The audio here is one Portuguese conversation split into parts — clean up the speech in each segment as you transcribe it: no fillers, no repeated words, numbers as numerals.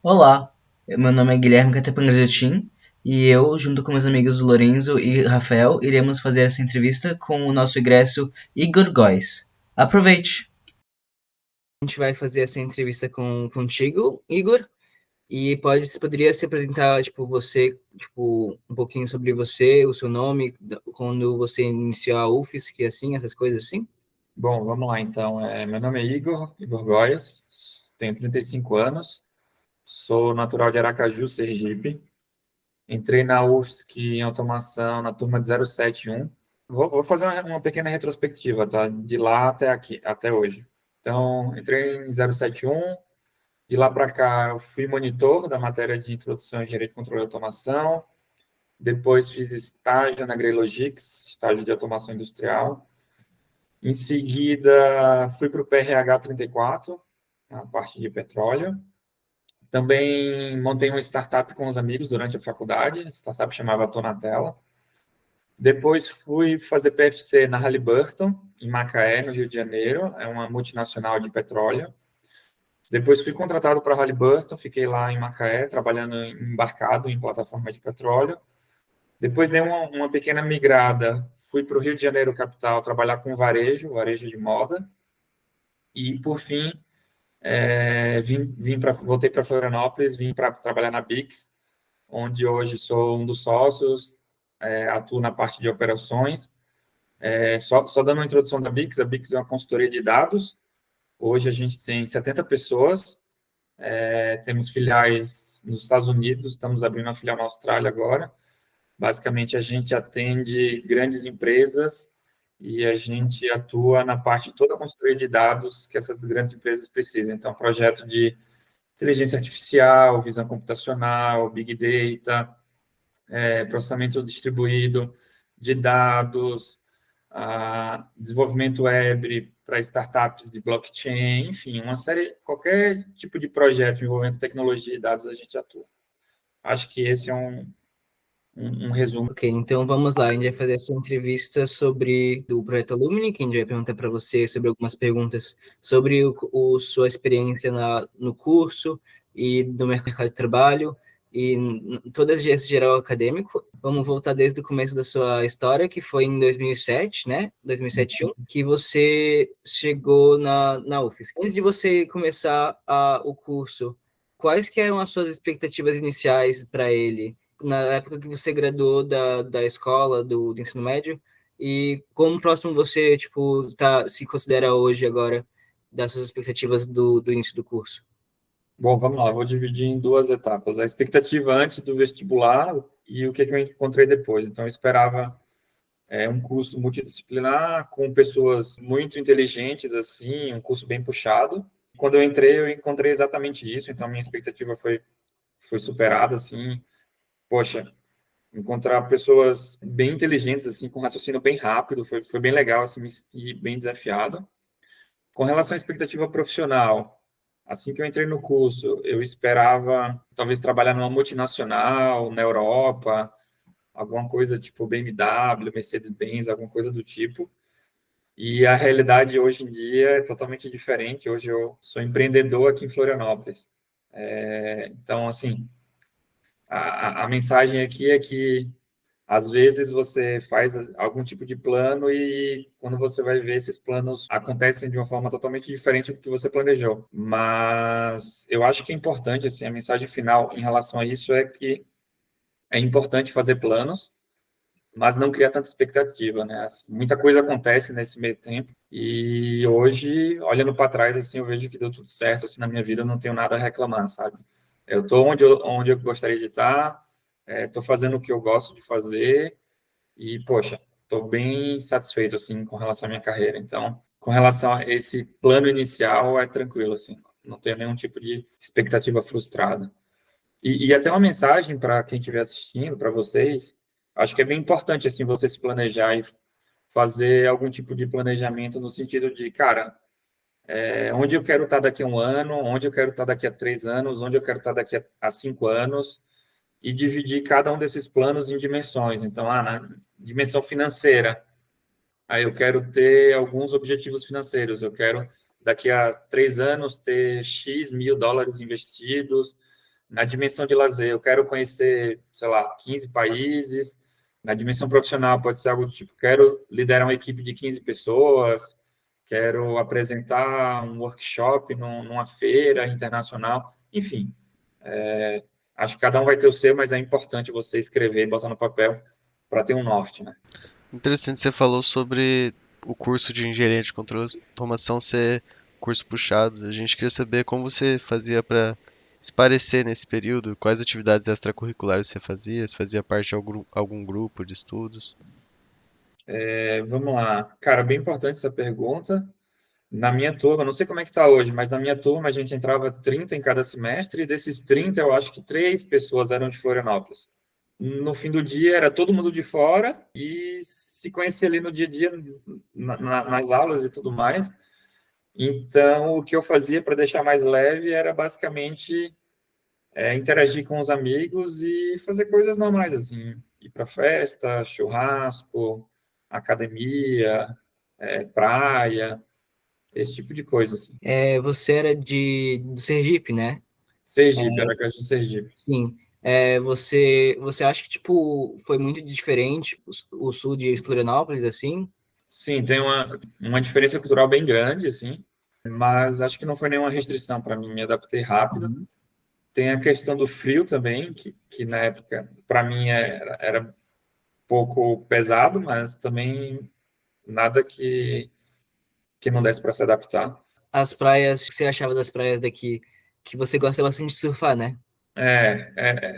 Olá, meu nome é Guilherme Catapangajatim e eu, junto com meus amigos Lorenzo e Rafael, iremos fazer essa entrevista com o nosso egresso Igor Góes. Aproveite! A gente vai fazer essa entrevista contigo, Igor, e poderia se apresentar, um pouquinho sobre você, o seu nome, quando você iniciou a UFSC, assim, essas coisas assim? Bom, vamos lá então. Meu nome é Igor Góes, tenho 35 anos, sou natural de Aracaju, Sergipe. Entrei na UFSC em automação na turma de 071. Vou fazer uma pequena retrospectiva, tá? De lá até aqui, até hoje. Então, entrei em 071, de lá para cá eu fui monitor da matéria de Introdução à Engenharia de Controle e Automação, depois fiz estágio na Grey Logistics, estágio de automação industrial. Em seguida, fui para o PRH 34, a parte de petróleo. Também montei uma startup com os amigos durante a faculdade, a startup chamava Tonatella. Depois fui fazer PFC na Halliburton, em Macaé, no Rio de Janeiro, é uma multinacional de petróleo. Depois fui contratado para a Halliburton, fiquei lá em Macaé, trabalhando embarcado em plataforma de petróleo. Depois dei uma pequena migrada, fui para o Rio de Janeiro, capital, trabalhar com varejo de moda. E, por fim, voltei para Florianópolis, vim para trabalhar na Bix, onde hoje sou um dos sócios, atuo na parte de operações. Só dando uma introdução da Bix, a Bix é uma consultoria de dados. Hoje a gente tem 70 pessoas, temos filiais nos Estados Unidos, estamos abrindo uma filial na Austrália agora. Basicamente, a gente atende grandes empresas e a gente atua na parte de toda a consultoria de dados que essas grandes empresas precisam. Então, projeto de inteligência artificial, visão computacional, big data, processamento distribuído de dados, desenvolvimento web para startups de blockchain, enfim, uma série, qualquer tipo de projeto envolvendo tecnologia e dados a gente atua. Acho que esse é um resumo. Ok, então vamos lá. A gente vai fazer essa entrevista sobre o projeto Alumni, que a gente vai perguntar para você sobre algumas perguntas sobre sua experiência no curso e no mercado de trabalho e todo esse geral acadêmico. Vamos voltar desde o começo da sua história, que foi em 2007, né? 2007, que você chegou na UFSC. Antes de você começar o curso, quais que eram as suas expectativas iniciais para ele? Na época que você graduou da escola, do ensino médio, e como próximo você, se considera hoje agora das suas expectativas do início do curso? Bom, vamos lá, vou dividir em duas etapas. A expectativa antes do vestibular e o que eu encontrei depois. Então, eu esperava um curso multidisciplinar com pessoas muito inteligentes, assim, um curso bem puxado. Quando eu encontrei exatamente isso, então minha expectativa foi superada, assim. Poxa, encontrar pessoas bem inteligentes, assim, com raciocínio bem rápido, foi bem legal, assim, me senti bem desafiado. Com relação à expectativa profissional, assim que eu entrei no curso, eu esperava talvez trabalhar numa multinacional, na Europa, alguma coisa tipo BMW, Mercedes-Benz, alguma coisa do tipo. E a realidade hoje em dia é totalmente diferente. Hoje eu sou empreendedor aqui em Florianópolis. Então, assim, a mensagem aqui é que às vezes você faz algum tipo de plano e quando você vai ver esses planos acontecem de uma forma totalmente diferente do que você planejou. Mas eu acho que é importante, assim, a mensagem final em relação a isso é que é importante fazer planos, mas não criar tanta expectativa, né? Assim, muita coisa acontece nesse meio tempo e hoje, olhando para trás, assim, eu vejo que deu tudo certo, assim, na minha vida, eu não tenho nada a reclamar, sabe? Eu estou onde eu gostaria de estar, estou fazendo o que eu gosto de fazer e, poxa, estou bem satisfeito, assim, com relação à minha carreira. Então, com relação a esse plano inicial, é tranquilo, assim, não tenho nenhum tipo de expectativa frustrada. E até uma mensagem para quem estiver assistindo, para vocês, acho que é bem importante, assim, você se planejar e fazer algum tipo de planejamento no sentido de, cara, onde eu quero estar daqui a um ano, onde eu quero estar daqui a 3 anos, onde eu quero estar daqui a 5 anos, e dividir cada um desses planos em dimensões. Então, na dimensão financeira, aí eu quero ter alguns objetivos financeiros. Eu quero, daqui a 3 anos, ter X mil dólares investidos. Na dimensão de lazer, eu quero conhecer, sei lá, 15 países. Na dimensão profissional, pode ser algo do tipo, quero liderar uma equipe de 15 pessoas, quero apresentar um workshop numa feira internacional. Enfim, acho que cada um vai ter o seu, mas é importante você escrever e botar no papel para ter um norte, né? Interessante, você falou sobre o curso de engenharia de controle de automação ser curso puxado. A gente queria saber como você fazia para esparecer nesse período, quais atividades extracurriculares você fazia, se fazia parte de algum grupo de estudos. Vamos lá. Cara, bem importante essa pergunta. Na minha turma, não sei como é que está hoje, mas na minha turma a gente entrava 30 em cada semestre, e desses 30, eu acho que 3 pessoas eram de Florianópolis. No fim do dia, era todo mundo de fora e se conhecia ali no dia a dia, nas aulas e tudo mais. Então, o que eu fazia para deixar mais leve era basicamente interagir com os amigos e fazer coisas normais, assim, ir para festa, churrasco, academia, praia, esse tipo de coisa, assim. Você era do Sergipe, né? Sergipe, era Aracaju, Sergipe. Sim. Você acha que, tipo, foi muito diferente o sul de Florianópolis, assim? Sim, tem uma diferença cultural bem grande, assim, mas acho que não foi nenhuma restrição para mim, me adaptei rápido. Tem a questão do frio também, que na época, para mim, era pouco pesado, mas também nada que não desse para se adaptar. As praias, o que você achava das praias daqui? Que você gosta bastante de surfar, né?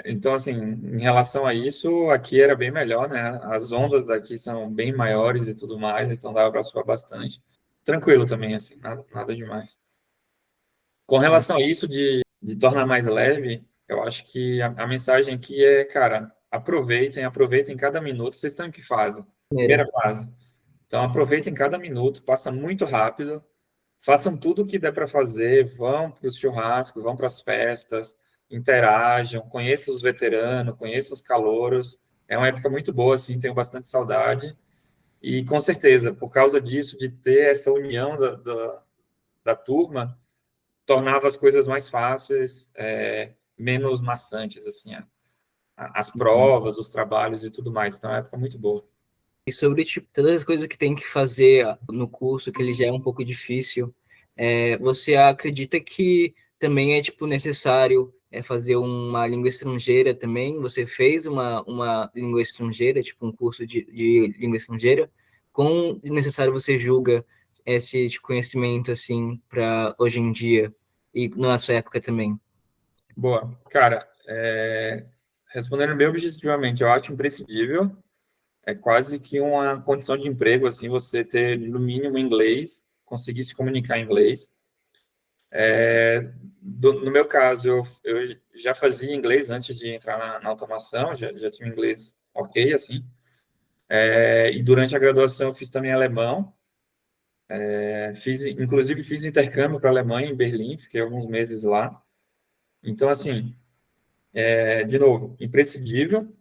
Então, assim, em relação a isso, aqui era bem melhor, né? As ondas daqui são bem maiores e tudo mais, então dava para surfar bastante. Tranquilo também, assim, nada demais. Com relação a isso de tornar mais leve, eu acho que a mensagem aqui é, cara, aproveitem cada minuto. Vocês estão em que fase? Primeira fase. Então, aproveitem cada minuto, passa muito rápido. Façam tudo o que der para fazer, vão para os churrascos, vão para as festas, interajam, conheçam os veteranos, conheçam os calouros. É uma época muito boa, assim, tenho bastante saudade. E, com certeza, por causa disso, de ter essa união da turma, tornava as coisas mais fáceis, menos maçantes, assim, as provas, os trabalhos e tudo mais. Então, é uma época muito boa. E sobre, tipo, todas as coisas que tem que fazer no curso, que ele já é um pouco difícil, você acredita que também é, tipo, necessário fazer uma língua estrangeira também? Você fez uma língua estrangeira, tipo, um curso de língua estrangeira? Quão necessário você julga esse tipo, conhecimento, assim, para hoje em dia e na sua época também? Boa. Cara, respondendo bem objetivamente, eu acho imprescindível. É quase que uma condição de emprego, assim, você ter, no mínimo, inglês, conseguir se comunicar em inglês. No meu caso, eu já fazia inglês antes de entrar na automação, já tinha inglês ok, assim. E durante a graduação eu fiz também alemão. Inclusive, fiz intercâmbio para a Alemanha, em Berlim, fiquei alguns meses lá. Então, assim, de novo, imprescindível.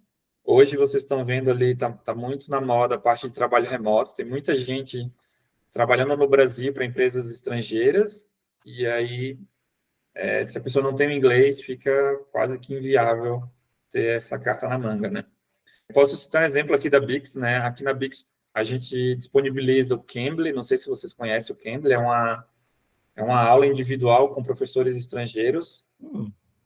Hoje vocês estão vendo ali, tá muito na moda a parte de trabalho remoto, tem muita gente trabalhando no Brasil para empresas estrangeiras, e aí, se a pessoa não tem o inglês, fica quase que inviável ter essa carta na manga, né? Posso citar um exemplo aqui da Bix, né? Aqui na Bix, a gente disponibiliza o Cambly, não sei se vocês conhecem o Cambly, é uma aula individual com professores estrangeiros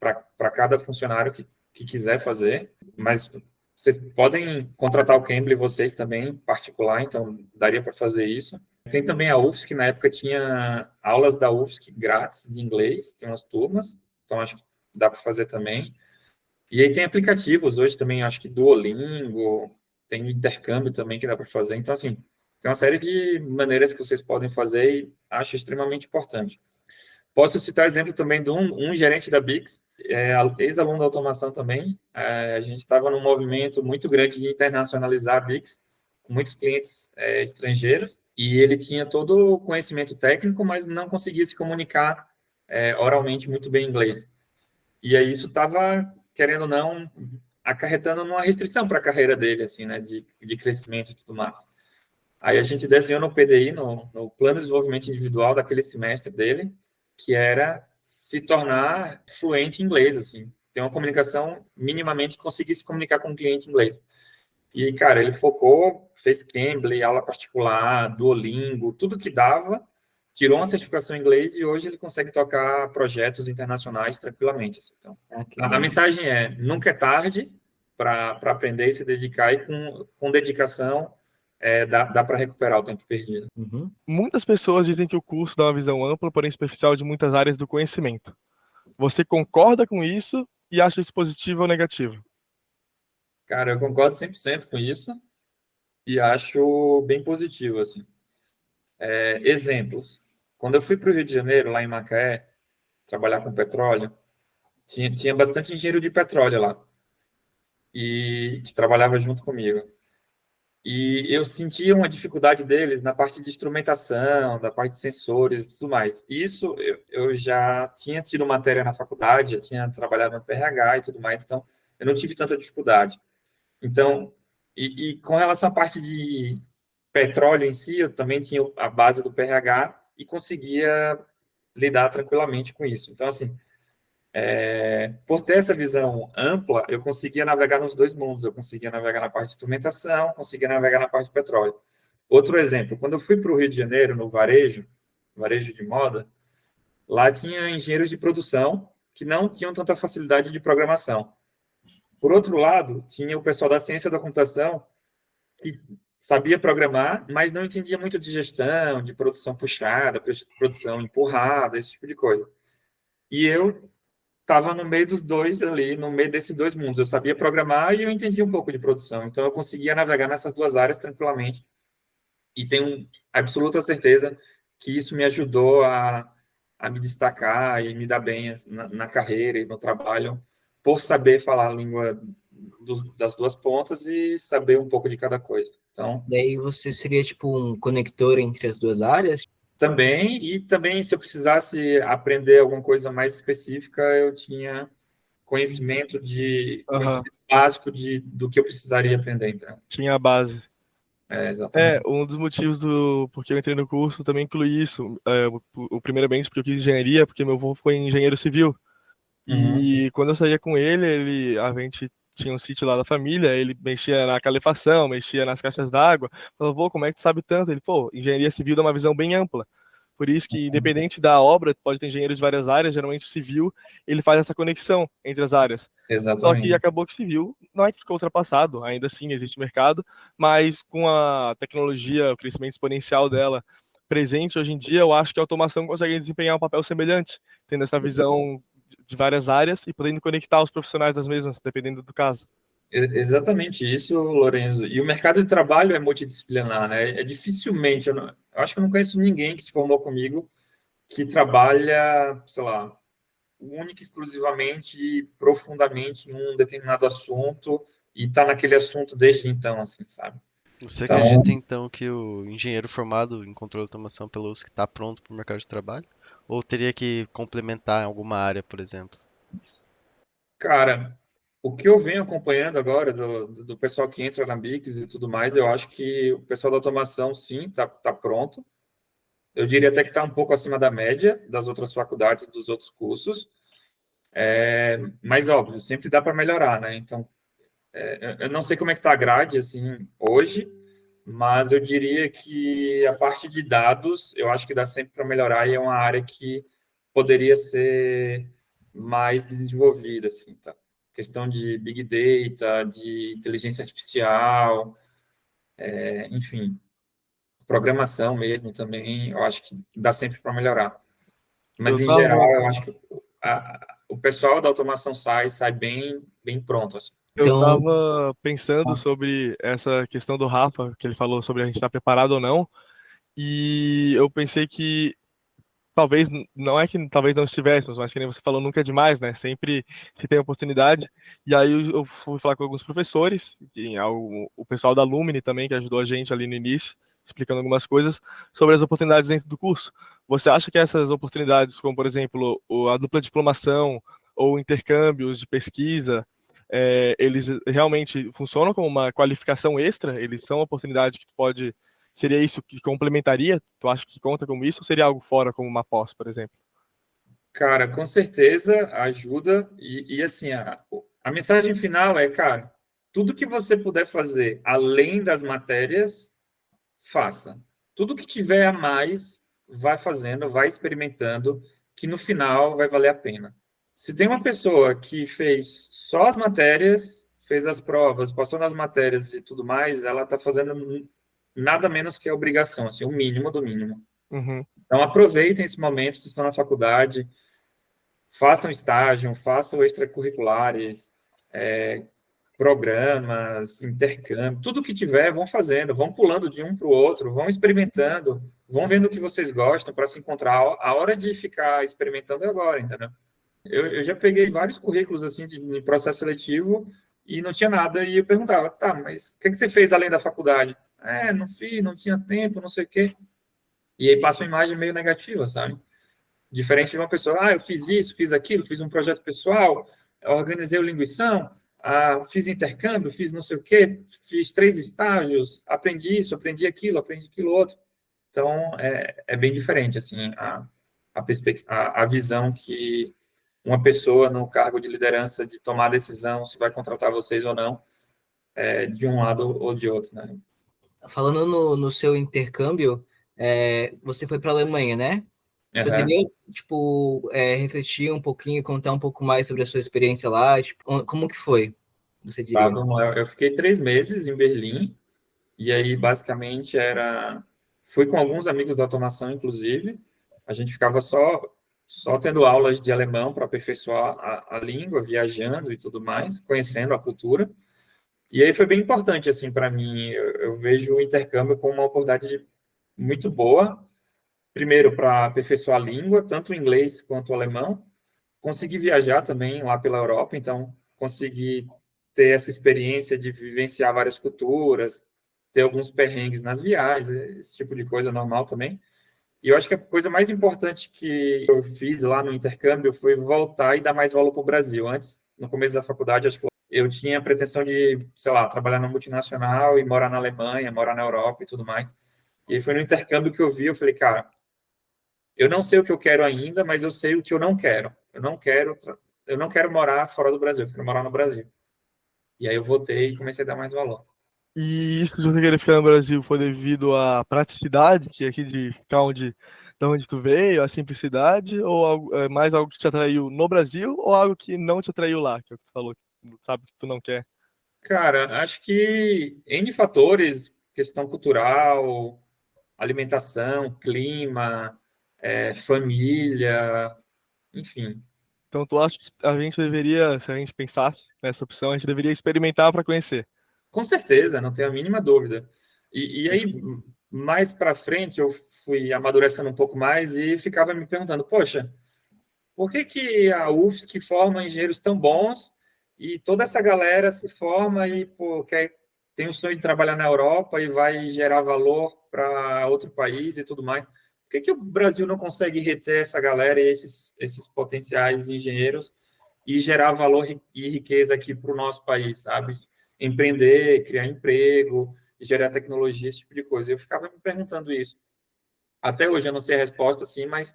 para cada funcionário que quiser fazer, mas vocês podem contratar o Cambly vocês também, particular, então daria para fazer isso. Tem também a UFSC, que na época tinha aulas da UFSC grátis de inglês, tem umas turmas, então acho que dá para fazer também. E aí tem aplicativos hoje também, acho que Duolingo, tem intercâmbio também que dá para fazer. Então, assim, tem uma série de maneiras que vocês podem fazer e acho extremamente importante. Posso citar exemplo também de um gerente da Bix, ex-aluno da automação também. A gente estava num movimento muito grande de internacionalizar a Bix, com muitos clientes estrangeiros, e ele tinha todo o conhecimento técnico, mas não conseguia se comunicar oralmente muito bem em inglês. E aí isso estava, querendo ou não, acarretando numa restrição para a carreira dele, assim, né, de crescimento e tudo mais. Aí a gente desenhou no PDI, no Plano de Desenvolvimento Individual daquele semestre dele, que era se tornar fluente em inglês, assim, ter uma comunicação minimamente, conseguir se comunicar com o cliente em inglês. E, cara, ele focou, fez Cambly, aula particular, Duolingo, tudo que dava, tirou uma certificação em inglês e hoje ele consegue tocar projetos internacionais tranquilamente. Assim. Então, a mensagem é, nunca é tarde para aprender e se dedicar, e com dedicação dá para recuperar o tempo perdido. Uhum. Muitas pessoas dizem que o curso dá uma visão ampla, porém superficial de muitas áreas do conhecimento. Você concorda com isso e acha isso positivo ou negativo? Cara, eu concordo 100% com isso e acho bem positivo, assim. Exemplos. Quando eu fui para o Rio de Janeiro, lá em Macaé, trabalhar com petróleo, tinha bastante engenheiro de petróleo lá, e que trabalhava junto comigo. E eu sentia uma dificuldade deles na parte de instrumentação, da parte de sensores e tudo mais. Isso eu já tinha tido matéria na faculdade, já tinha trabalhado no PRH e tudo mais, então eu não tive tanta dificuldade. Então, e com relação à parte de petróleo em si, eu também tinha a base do PRH e conseguia lidar tranquilamente com isso. Então, assim, por ter essa visão ampla, eu conseguia navegar nos dois mundos. Eu conseguia navegar na parte de instrumentação, conseguia navegar na parte de petróleo. Outro exemplo, quando eu fui para o Rio de Janeiro, no varejo de moda, lá tinha engenheiros de produção que não tinham tanta facilidade de programação. Por outro lado, tinha o pessoal da ciência da computação que sabia programar, mas não entendia muito de gestão, de produção puxada, produção empurrada, esse tipo de coisa. E eu estava no meio dos dois ali, no meio desses dois mundos. Eu sabia programar e eu entendia um pouco de produção. Então, eu conseguia navegar nessas duas áreas tranquilamente. E tenho absoluta certeza que isso me ajudou a me destacar e me dar bem na carreira e no trabalho, por saber falar a língua das duas pontas e saber um pouco de cada coisa. Então, Daí você seria tipo um conector entre as duas áreas? também, se eu precisasse aprender alguma coisa mais específica, eu tinha conhecimento básico do que eu precisaria aprender. Então. Tinha a base. Exatamente. Um dos motivos porque eu entrei no curso também inclui isso. Primeiramente porque eu quis engenharia, porque meu avô foi engenheiro civil. E quando eu saía com ele, a gente tinha um sítio lá da família, ele mexia na calefação, mexia nas caixas d'água. Falou, vô, como é que tu sabe tanto? Ele, pô, engenharia civil dá uma visão bem ampla. Por isso que, independente da obra, pode ter engenheiros de várias áreas, geralmente o civil, ele faz essa conexão entre as áreas. Só que Exatamente. acabou que civil não é que ficou ultrapassado, ainda assim existe mercado, mas com a tecnologia, o crescimento exponencial dela presente hoje em dia, eu acho que a automação consegue desempenhar um papel semelhante, tendo essa visão de várias áreas e podendo conectar os profissionais das mesmas, dependendo do caso. Exatamente isso, Lorenzo. E o mercado de trabalho é multidisciplinar, né? Dificilmente, eu acho que eu não conheço ninguém que se formou comigo que trabalha, sei lá, única e exclusivamente e profundamente em um determinado assunto e está naquele assunto desde então, assim, sabe? Você acredita então que o engenheiro formado em controle de automação pela USP está pronto para o mercado de trabalho? Ou teria que complementar em alguma área, por exemplo? Cara, o que eu venho acompanhando agora do pessoal que entra na Bix e tudo mais, eu acho que o pessoal da automação, sim, tá pronto. Eu diria até que está um pouco acima da média das outras faculdades, dos outros cursos. Mas, óbvio, sempre dá para melhorar, né? Então, eu não sei como é que está a grade, assim, hoje, mas eu diria que a parte de dados, eu acho que dá sempre para melhorar e é uma área que poderia ser mais desenvolvida, assim, tá? Questão de Big Data, de inteligência artificial, enfim, programação mesmo também, eu acho que dá sempre para melhorar. Mas, Eu em tava, geral, eu acho que o pessoal da automação sai bem, bem pronto, assim. eu Então, tava pensando sobre essa questão do Rafa, que ele falou sobre a gente estar preparado ou não, e eu pensei que talvez, não é que talvez não estivéssemos, mas que nem você falou, nunca é demais, né? Sempre se tem oportunidade. E aí eu fui falar com alguns professores, e o pessoal da Lumine também, que ajudou a gente ali no início, explicando algumas coisas sobre as oportunidades dentro do curso. Você acha que essas oportunidades, como por exemplo a dupla diplomação ou intercâmbios de pesquisa, eles realmente funcionam como uma qualificação extra? Eles são uma oportunidade que tu pode. Seria isso que complementaria? Tu acha que conta como isso ou seria algo fora, como uma pós, por exemplo? Cara, com certeza ajuda. E assim, a mensagem final é, cara, tudo que você puder fazer além das matérias, faça. Tudo que tiver a mais, vai fazendo, vai experimentando, que no final vai valer a pena. Se tem uma pessoa que fez só as matérias, fez as provas, passou nas matérias e tudo mais, ela está fazendo nada menos que a obrigação, assim, o mínimo do mínimo. Uhum. Então, aproveitem esse momento, se estão na faculdade, façam estágio, façam extracurriculares, programas, intercâmbio, tudo que tiver, vão fazendo, vão pulando de um para o outro, vão experimentando, vão vendo o que vocês gostam para se encontrar. A hora de ficar experimentando é agora, entendeu? Eu já peguei vários currículos assim de processo seletivo e não tinha nada, e eu perguntava, tá, mas o que você fez além da faculdade? Não fiz, não tinha tempo, não sei o quê. E aí passa uma imagem meio negativa, sabe? Diferente de uma pessoa, eu fiz isso, fiz aquilo, fiz um projeto pessoal, organizei o linguição, fiz intercâmbio, fiz não sei o quê, fiz 3 estágios, aprendi isso, aprendi aquilo outro. Então, é bem diferente, assim, a visão que uma pessoa no cargo de liderança de tomar a decisão se vai contratar vocês ou não, de um lado ou de outro, né? Falando no seu intercâmbio, você foi para a Alemanha, né? Uhum. Poderia, tipo, refletir um pouquinho, contar um pouco mais sobre a sua experiência lá? Tipo, como que foi, você Tá, diria? vamos lá. Eu fiquei 3 meses em Berlim, e aí, basicamente, fui com alguns amigos da automação, inclusive. A gente ficava só tendo aulas de alemão para aperfeiçoar a língua, viajando e tudo mais, conhecendo a cultura. E aí foi bem importante, assim, para mim. Eu vejo o intercâmbio como uma oportunidade muito boa, primeiro, para aperfeiçoar a língua, tanto o inglês quanto o alemão. Consegui viajar também lá pela Europa, então consegui ter essa experiência de vivenciar várias culturas, ter alguns perrengues nas viagens, esse tipo de coisa normal também. E eu acho que a coisa mais importante que eu fiz lá no intercâmbio foi voltar e dar mais valor para o Brasil. Antes, no começo da faculdade, acho que eu tinha a pretensão de, sei lá, trabalhar na multinacional e morar na Alemanha, morar na Europa e tudo mais. E aí foi no intercâmbio que eu vi, eu falei, cara, eu não sei o que eu quero ainda, mas eu sei o que eu não quero. Eu não quero morar fora do Brasil, eu quero morar no Brasil. E aí eu voltei e comecei a dar mais valor. E isso de você querer ficar no Brasil foi devido à praticidade, que é aqui de ficar da onde tu veio, a simplicidade, ou mais algo que te atraiu no Brasil, ou algo que não te atraiu lá, que é o que tu falou, que sabe que tu não quer? Cara, acho que N fatores, questão cultural, alimentação, clima, família, enfim. Então tu acha que a gente deveria, se a gente pensasse nessa opção, a gente deveria experimentar para conhecer? Com certeza, não tenho a mínima dúvida. E aí, mais para frente, eu fui amadurecendo um pouco mais e ficava me perguntando, poxa, por que que a UFSC forma engenheiros tão bons e toda essa galera se forma e pô, tem o sonho de trabalhar na Europa e vai gerar valor para outro país e tudo mais? Por que que o Brasil não consegue reter essa galera e esses potenciais engenheiros e gerar valor e riqueza aqui para o nosso país, sabe? Empreender, criar emprego, gerar tecnologia, esse tipo de coisa. Eu ficava me perguntando isso. Até hoje eu não sei a resposta, assim, mas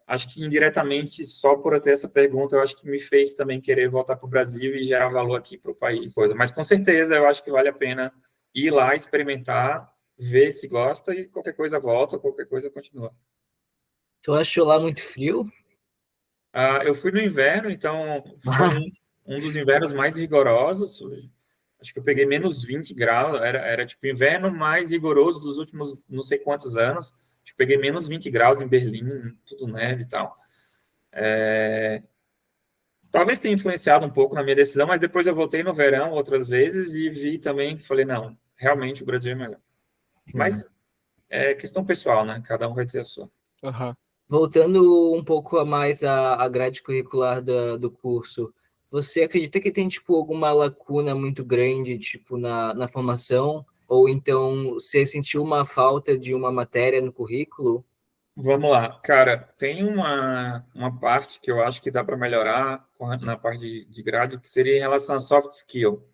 acho que indiretamente, só por eu ter essa pergunta, eu acho que me fez também querer voltar para o Brasil e gerar valor aqui para o país. Mas com certeza eu acho que vale a pena ir lá, experimentar, ver se gosta e qualquer coisa volta, qualquer coisa continua. Tu achou lá muito frio? Eu fui no inverno, então foi um dos invernos mais rigorosos. Acho que eu peguei menos 20 graus, era tipo inverno mais rigoroso dos últimos não sei quantos anos. Acho que peguei menos 20 graus em Berlim, tudo neve e tal. Talvez tenha influenciado um pouco na minha decisão, mas depois eu voltei no verão outras vezes e vi também que falei, não, realmente o Brasil é melhor. Mas é questão pessoal, né? Cada um vai ter a sua. Aham. Voltando um pouco a mais à grade curricular do curso, você acredita que tem, tipo, alguma lacuna muito grande, tipo, na formação? Ou então você sentiu uma falta de uma matéria no currículo? Vamos lá. Cara, tem uma parte que eu acho que dá para melhorar na parte de grade, que seria em relação a soft skill.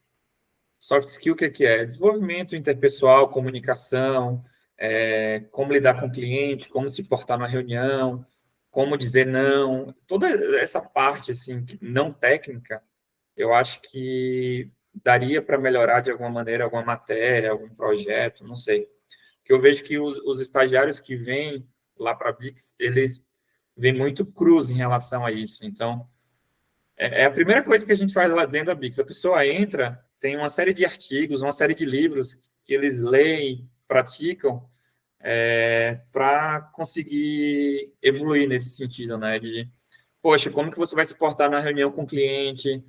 Soft skill, o que que é? Desenvolvimento interpessoal, comunicação, como lidar com o cliente, como se portar na reunião. como dizer não, toda essa parte assim não técnica, eu acho que daria para melhorar de alguma maneira alguma matéria, algum projeto, não sei. Porque eu vejo que os estagiários que vêm lá para a Bix, eles vêm muito crus em relação a isso. Então, é a primeira coisa que a gente faz lá dentro da Bix. A pessoa entra, tem uma série de artigos, uma série de livros que eles leem, praticam, para conseguir evoluir nesse sentido, né? De, poxa, como que você vai se portar na reunião com o cliente?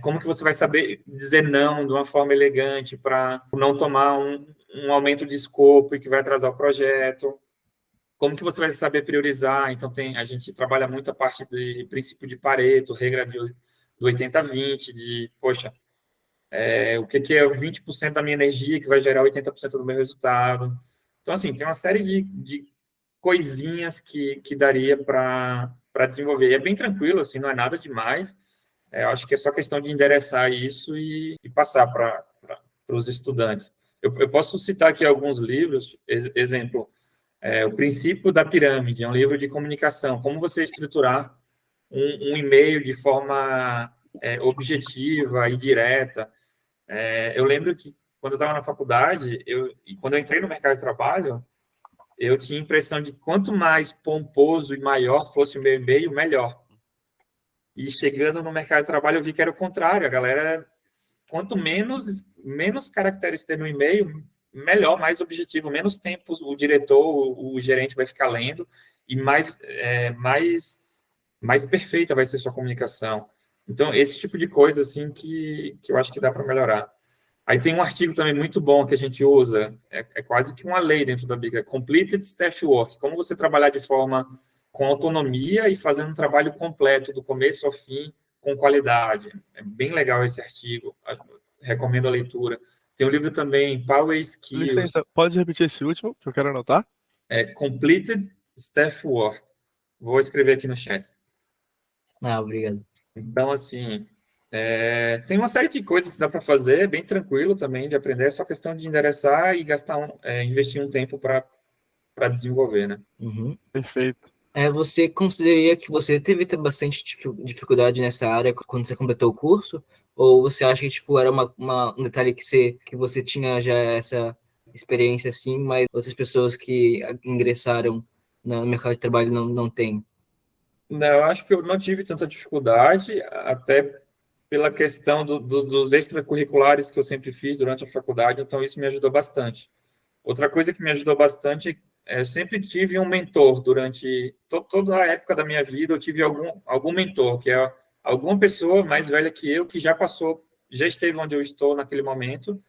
Como que você vai saber dizer não de uma forma elegante para não tomar um aumento de escopo e que vai atrasar o projeto? Como que você vai saber priorizar? Então, a gente trabalha muito a parte de princípio de Pareto, regra do 80-20, de, poxa, o que é 20% da minha energia que vai gerar 80% do meu resultado. Então, assim, tem uma série de coisinhas que daria para desenvolver. E é bem tranquilo, assim, não é nada demais. Eu acho que é só questão de endereçar isso e passar para os estudantes. Eu posso citar aqui alguns livros, exemplo, O Princípio da Pirâmide, é um livro de comunicação, como você estruturar um e-mail de forma objetiva e direta. Eu lembro que quando eu estava na faculdade, e quando eu entrei no mercado de trabalho, eu tinha a impressão de quanto mais pomposo e maior fosse o meu e-mail, melhor. E chegando no mercado de trabalho, eu vi que era o contrário. A galera, quanto menos caracteres ter no e-mail, melhor, mais objetivo, menos tempo o diretor, o gerente vai ficar lendo e mais perfeita vai ser sua comunicação. Então, esse tipo de coisa, assim, que eu acho que dá para melhorar. Aí tem um artigo também muito bom que a gente usa, é quase que uma lei dentro da Big, Completed Staff Work, como você trabalhar de forma com autonomia e fazendo um trabalho completo, do começo ao fim, com qualidade. É bem legal esse artigo, recomendo a leitura. Tem um livro também, Power Skills. Licença, pode repetir esse último, que eu quero anotar? Completed Staff Work. Vou escrever aqui no chat. Obrigado. Então, assim, tem uma série de coisas que dá para fazer, é bem tranquilo também de aprender, é só questão de endereçar e investir um tempo para desenvolver, né? Uhum. Perfeito. Você consideraria que você teve bastante dificuldade nessa área quando você completou o curso? Ou você acha que tipo, era um detalhe que você tinha já essa experiência assim, mas outras pessoas que ingressaram no mercado de trabalho não têm? Não, eu acho que eu não tive tanta dificuldade, até pela questão dos extracurriculares que eu sempre fiz durante a faculdade, então isso me ajudou bastante. Outra coisa que me ajudou bastante eu sempre tive um mentor durante toda a época da minha vida, eu tive algum mentor, que é alguma pessoa mais velha que eu, que já passou, já esteve onde eu estou naquele momento,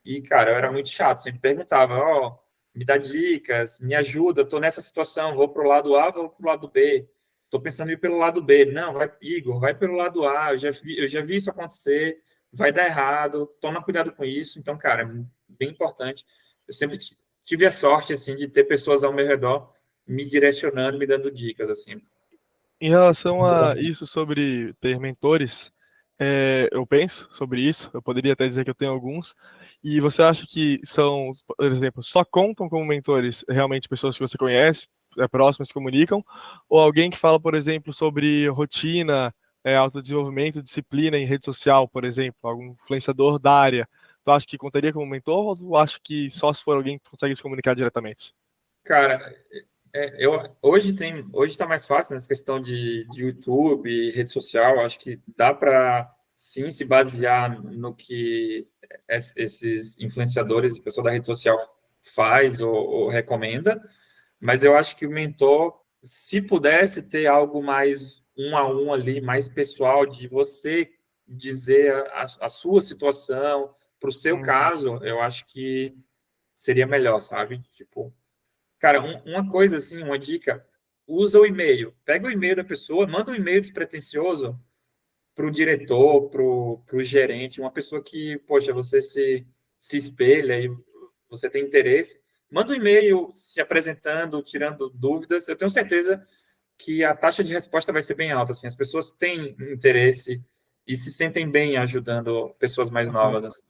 e, cara, eu era muito chato, sempre perguntava, me dá dicas, me ajuda, estou nessa situação, vou para o lado A, vou para o lado B, estou pensando em ir pelo lado B, não, vai, Igor, vai pelo lado A, eu já vi isso acontecer, vai dar errado, toma cuidado com isso, então, cara, é bem importante, eu sempre tive a sorte, assim, de ter pessoas ao meu redor me direcionando, me dando dicas, assim. Em relação a isso sobre ter mentores, eu penso sobre isso, eu poderia até dizer que eu tenho alguns, e você acha que são, por exemplo, só contam como mentores realmente pessoas que você conhece, próximas, se comunicam, ou alguém que fala, por exemplo, sobre rotina, autodesenvolvimento, disciplina em rede social, por exemplo, algum influenciador da área, tu acha que contaria como mentor, ou tu acha que só se for alguém que consegue se comunicar diretamente? Cara, hoje está mais fácil nessa questão de YouTube, rede social. Acho que dá para sim se basear no que esses influenciadores, o pessoal da rede social faz ou recomenda. Mas eu acho que o mentor, se pudesse ter algo mais um a um ali, mais pessoal, de você dizer a sua situação para o seu caso, eu acho que seria melhor, sabe? Tipo, cara, uma coisa assim, uma dica, usa o e-mail. Pega o e-mail da pessoa, manda um e-mail despretensioso para o diretor, para o gerente, uma pessoa que, poxa, você se espelha e você tem interesse. Manda um e-mail se apresentando, tirando dúvidas. Eu tenho certeza que a taxa de resposta vai ser bem alta. Assim, as pessoas têm interesse e se sentem bem ajudando pessoas mais novas. Assim.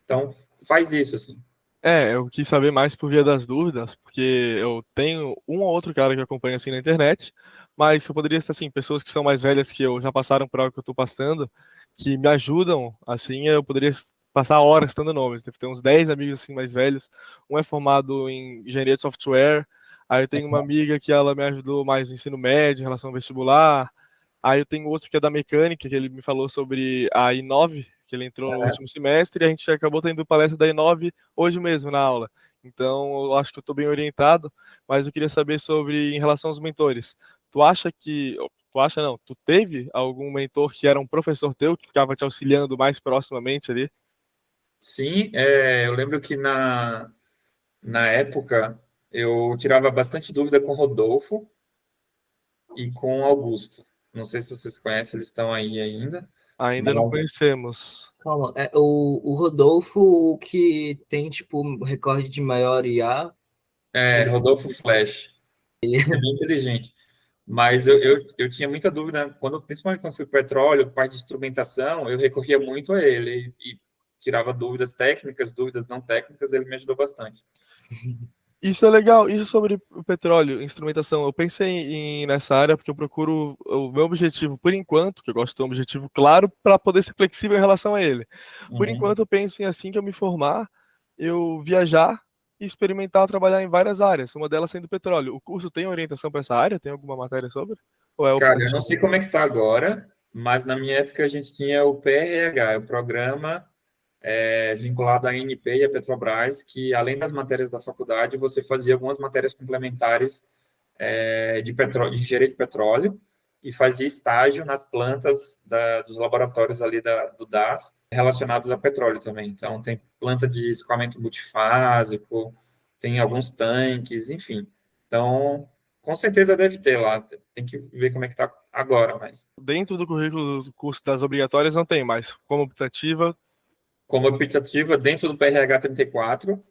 Então, faz isso. Assim. Eu quis saber mais por via das dúvidas, porque eu tenho um ou outro cara que acompanha assim na internet, mas eu poderia estar assim, pessoas que são mais velhas que eu já passaram por algo que eu estou passando, que me ajudam, assim, eu poderia passar horas dando nomes. Deve ter uns 10 amigos assim mais velhos. Um é formado em engenharia de software, aí eu tenho uma amiga que ela me ajudou mais no ensino médio, em relação ao vestibular. Aí eu tenho outro que é da mecânica, que ele me falou sobre a I9, que ele entrou no último semestre, e a gente acabou tendo palestra da I9 hoje mesmo na aula. Então, eu acho que eu estou bem orientado, mas eu queria saber sobre, em relação aos mentores. Tu acha que, tu acha não, tu teve algum mentor que era um professor teu, que ficava te auxiliando mais proximamente ali? Sim, eu lembro que na época eu tirava bastante dúvida com o Rodolfo e com o Augusto. Não sei se vocês conhecem, eles estão aí ainda. Ainda não Mas, conhecemos. Calma, o Rodolfo, o que tem, tipo, recorde de maior IA, Rodolfo Flash. É bem inteligente. Mas eu tinha muita dúvida, principalmente quando fui petróleo, parte de instrumentação, eu recorria muito a ele e tirava dúvidas técnicas, dúvidas não técnicas, ele me ajudou bastante. Isso é legal. Isso sobre o petróleo, instrumentação. Eu pensei nessa área porque eu procuro o meu objetivo, por enquanto, que eu gosto de ter um objetivo claro para poder ser flexível em relação a ele. Por Uhum. enquanto, eu penso em assim que eu me formar, eu viajar e experimentar trabalhar em várias áreas, uma delas sendo petróleo. O curso tem orientação para essa área? Tem alguma matéria sobre? Ou é Cara, eu não sei optativo? como é que está agora, mas na minha época a gente tinha o PRH, o programa vinculado à ANP e à Petrobras, que além das matérias da faculdade, você fazia algumas matérias complementares de engenharia de petróleo e fazia estágio nas plantas dos laboratórios ali do DAS relacionados a petróleo também. Então, tem planta de escoamento multifásico, tem alguns tanques, enfim. Então, com certeza deve ter lá. Tem que ver como é que está agora, mas Dentro do currículo do curso das obrigatórias não tem mais. Como optativa, como optativa, dentro do PRH 34,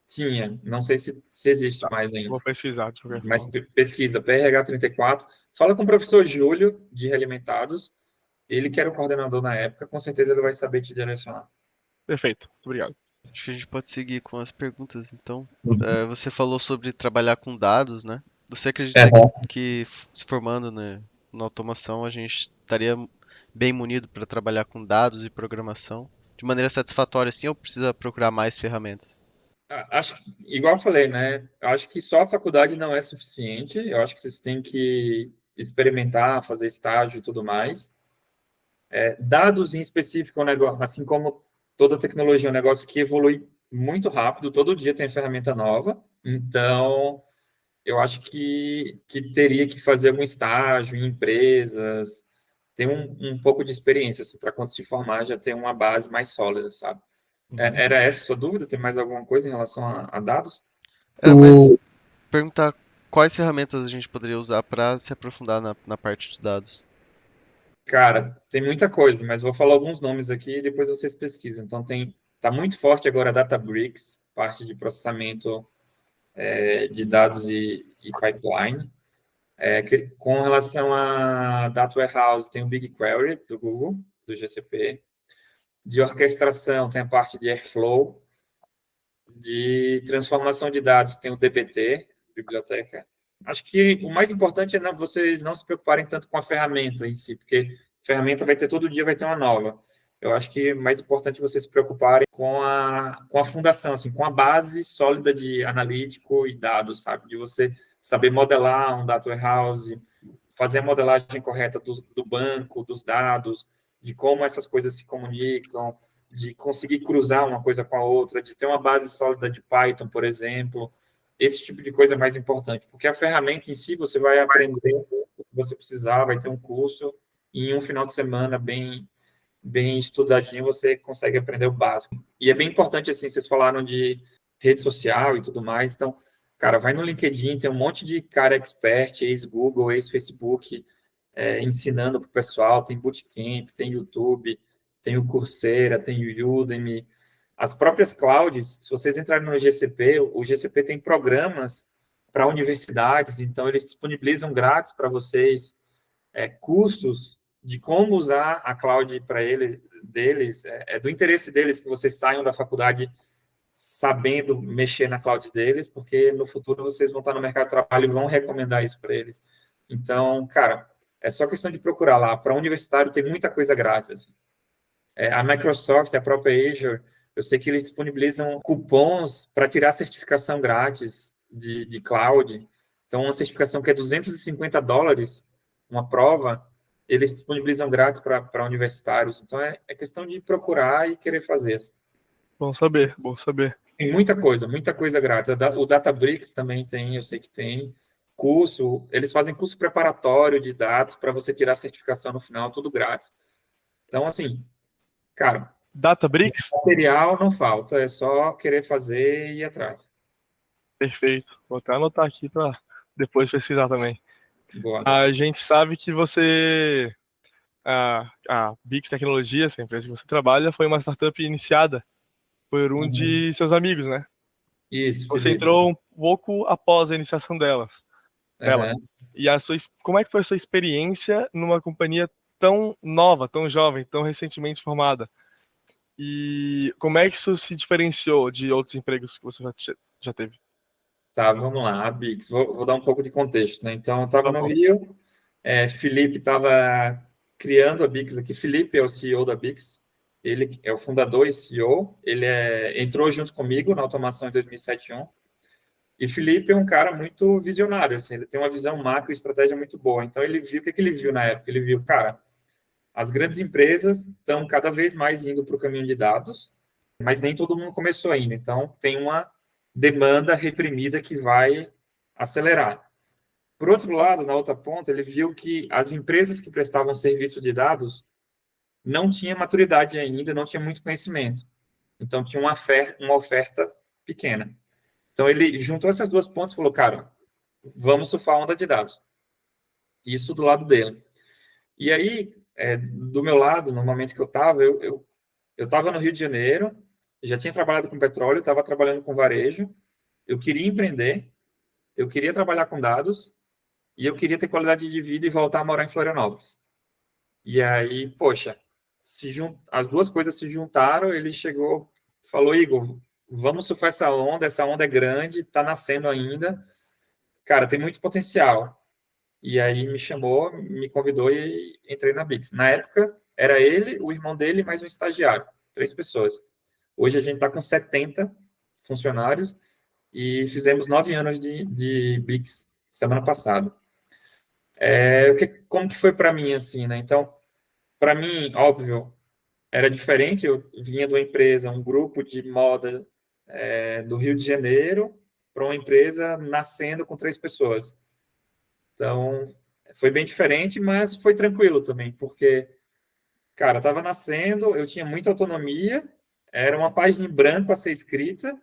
tinha. Não sei se existe mais ainda. vou pesquisar de qualquer Mas forma. pesquisa PRH 34, fala com o professor Júlio, de Realimentados, ele que era o coordenador na época, com certeza ele vai saber te direcionar. Perfeito. Obrigado. Acho que a gente pode seguir com as perguntas, então. Você falou sobre trabalhar com dados, né? Você acredita que se formando, né, na automação, a gente estaria bem munido para trabalhar com dados e programação de maneira satisfatória, assim, ou precisa procurar mais ferramentas? Acho que, igual eu falei, né? Acho que só a faculdade não é suficiente. Eu acho que vocês têm que experimentar, fazer estágio e tudo mais. Dados em específico é um negócio, assim como toda tecnologia, é um negócio que evolui muito rápido, todo dia tem ferramenta nova. Então, eu acho que teria que fazer algum estágio em empresas, ter um pouco de experiência, assim, para quando se formar já ter uma base mais sólida, sabe? Era essa a sua dúvida? Tem mais alguma coisa em relação a dados? Era mais perguntar quais ferramentas a gente poderia usar para se aprofundar na parte de dados. Cara, tem muita coisa, mas vou falar alguns nomes aqui e depois vocês pesquisam. Então, tá muito forte agora a Databricks, parte de processamento de dados e pipeline. Com relação a Data Warehouse, tem o BigQuery, do Google, do GCP. De orquestração, tem a parte de Airflow. De transformação de dados, tem o DBT, biblioteca. Acho que o mais importante é vocês não se preocuparem tanto com a ferramenta em si, porque ferramenta vai ter todo dia, vai ter uma nova. Eu acho que é mais importante vocês se preocuparem com a fundação, assim, com a base sólida de analítico e dados, sabe? De você saber modelar um data warehouse, fazer a modelagem correta do banco, dos dados, de como essas coisas se comunicam, de conseguir cruzar uma coisa com a outra, de ter uma base sólida de Python, por exemplo. Esse tipo de coisa é mais importante, porque a ferramenta em si você vai aprender o que você precisar, vai ter um curso, e em um final de semana bem estudadinho você consegue aprender o básico. E é bem importante, assim, vocês falaram de rede social e tudo mais, então, cara, vai no LinkedIn, tem um monte de cara expert, ex-Google, ex-Facebook, ensinando para o pessoal, tem Bootcamp, tem YouTube, tem o Coursera, tem o Udemy. As próprias clouds, se vocês entrarem no GCP, o GCP tem programas para universidades, então eles disponibilizam grátis para vocês cursos de como usar a cloud para deles, do interesse deles que vocês saiam da faculdade sabendo mexer na cloud deles, porque no futuro vocês vão estar no mercado de trabalho e vão recomendar isso para eles. Então, cara, é só questão de procurar lá. Para universitário tem muita coisa grátis. Assim. A Microsoft, a própria Azure, eu sei que eles disponibilizam cupons para tirar certificação grátis de cloud. Então, uma certificação que é $250, uma prova, eles disponibilizam grátis para universitários. Então, é questão de procurar e querer fazer. Assim. Bom saber, bom saber. Tem muita coisa grátis. O Databricks também tem, eu sei que tem. Curso, eles fazem curso preparatório de dados para você tirar certificação no final, tudo grátis. Então, assim, cara, Databricks? material não falta, é só querer fazer e ir atrás. Perfeito. Vou até anotar aqui para depois pesquisar também. Boa. A gente sabe que você, a Bix Tecnologias, a empresa que você trabalha, foi uma startup iniciada por um de seus amigos, né? Isso, Você Felipe. entrou um pouco após a iniciação dela. Uhum. E como é que foi a sua experiência numa companhia tão nova, tão jovem, tão recentemente formada? E como é que isso se diferenciou de outros empregos que você já teve? Tá, vamos lá, a Bix. Vou dar um pouco de contexto, né? Então, eu estava no Rio, Felipe estava criando a Bix aqui. Felipe é o CEO da Bix, ele é o fundador e CEO. Ele entrou junto comigo na automação em 2007-2001. E Felipe é um cara muito visionário, assim, ele tem uma visão macro e estratégia muito boa. Então, ele viu, o que ele viu na época? Ele viu, cara, as grandes empresas estão cada vez mais indo para o caminho de dados, mas nem todo mundo começou ainda. Então, tem uma demanda reprimida que vai acelerar. Por outro lado, na outra ponta, ele viu que as empresas que prestavam serviço de dados não tinham maturidade ainda, não tinha muito conhecimento. Então, tinha uma oferta pequena. Então, ele juntou essas duas pontas e falou, cara, vamos surfar a onda de dados. Isso do lado dele. E aí, do meu lado, no momento que eu estava, eu estava no Rio de Janeiro, já tinha trabalhado com petróleo, estava trabalhando com varejo, eu queria empreender, eu queria trabalhar com dados e eu queria ter qualidade de vida e voltar a morar em Florianópolis. E aí, poxa, as duas coisas se juntaram, ele chegou, falou, Igor, vamos surfar essa onda é grande, está nascendo ainda, cara, tem muito potencial. E aí me chamou, me convidou e entrei na Bix. Na época, era ele, o irmão dele, mais um estagiário, 3 pessoas. Hoje a gente está com 70 funcionários e fizemos 9 anos de Bix semana passada. Como que foi para mim, assim, né? Então, para mim, óbvio, era diferente. Eu vinha de uma empresa, um grupo de moda do Rio de Janeiro, para uma empresa nascendo com 3 pessoas. Então, foi bem diferente, mas foi tranquilo também, porque, cara, estava nascendo, eu tinha muita autonomia, era uma página em branco a ser escrita,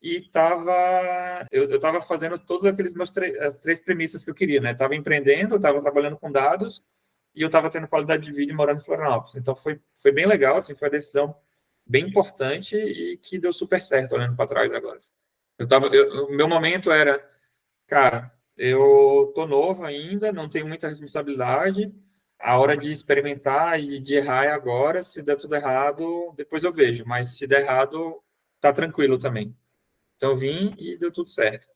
e eu estava fazendo todos aqueles as 3 premissas que eu queria, né? Estava empreendendo, estava trabalhando com dados, e eu estava tendo qualidade de vida e morando em Florianópolis. Então, foi bem legal, assim, foi uma decisão bem importante e que deu super certo, olhando para trás agora. O meu momento era, cara, eu tô novo ainda, não tenho muita responsabilidade. A hora de experimentar e de errar é agora. Se der tudo errado, depois eu vejo. Mas se der errado, tá tranquilo também. Então eu vim e deu tudo certo.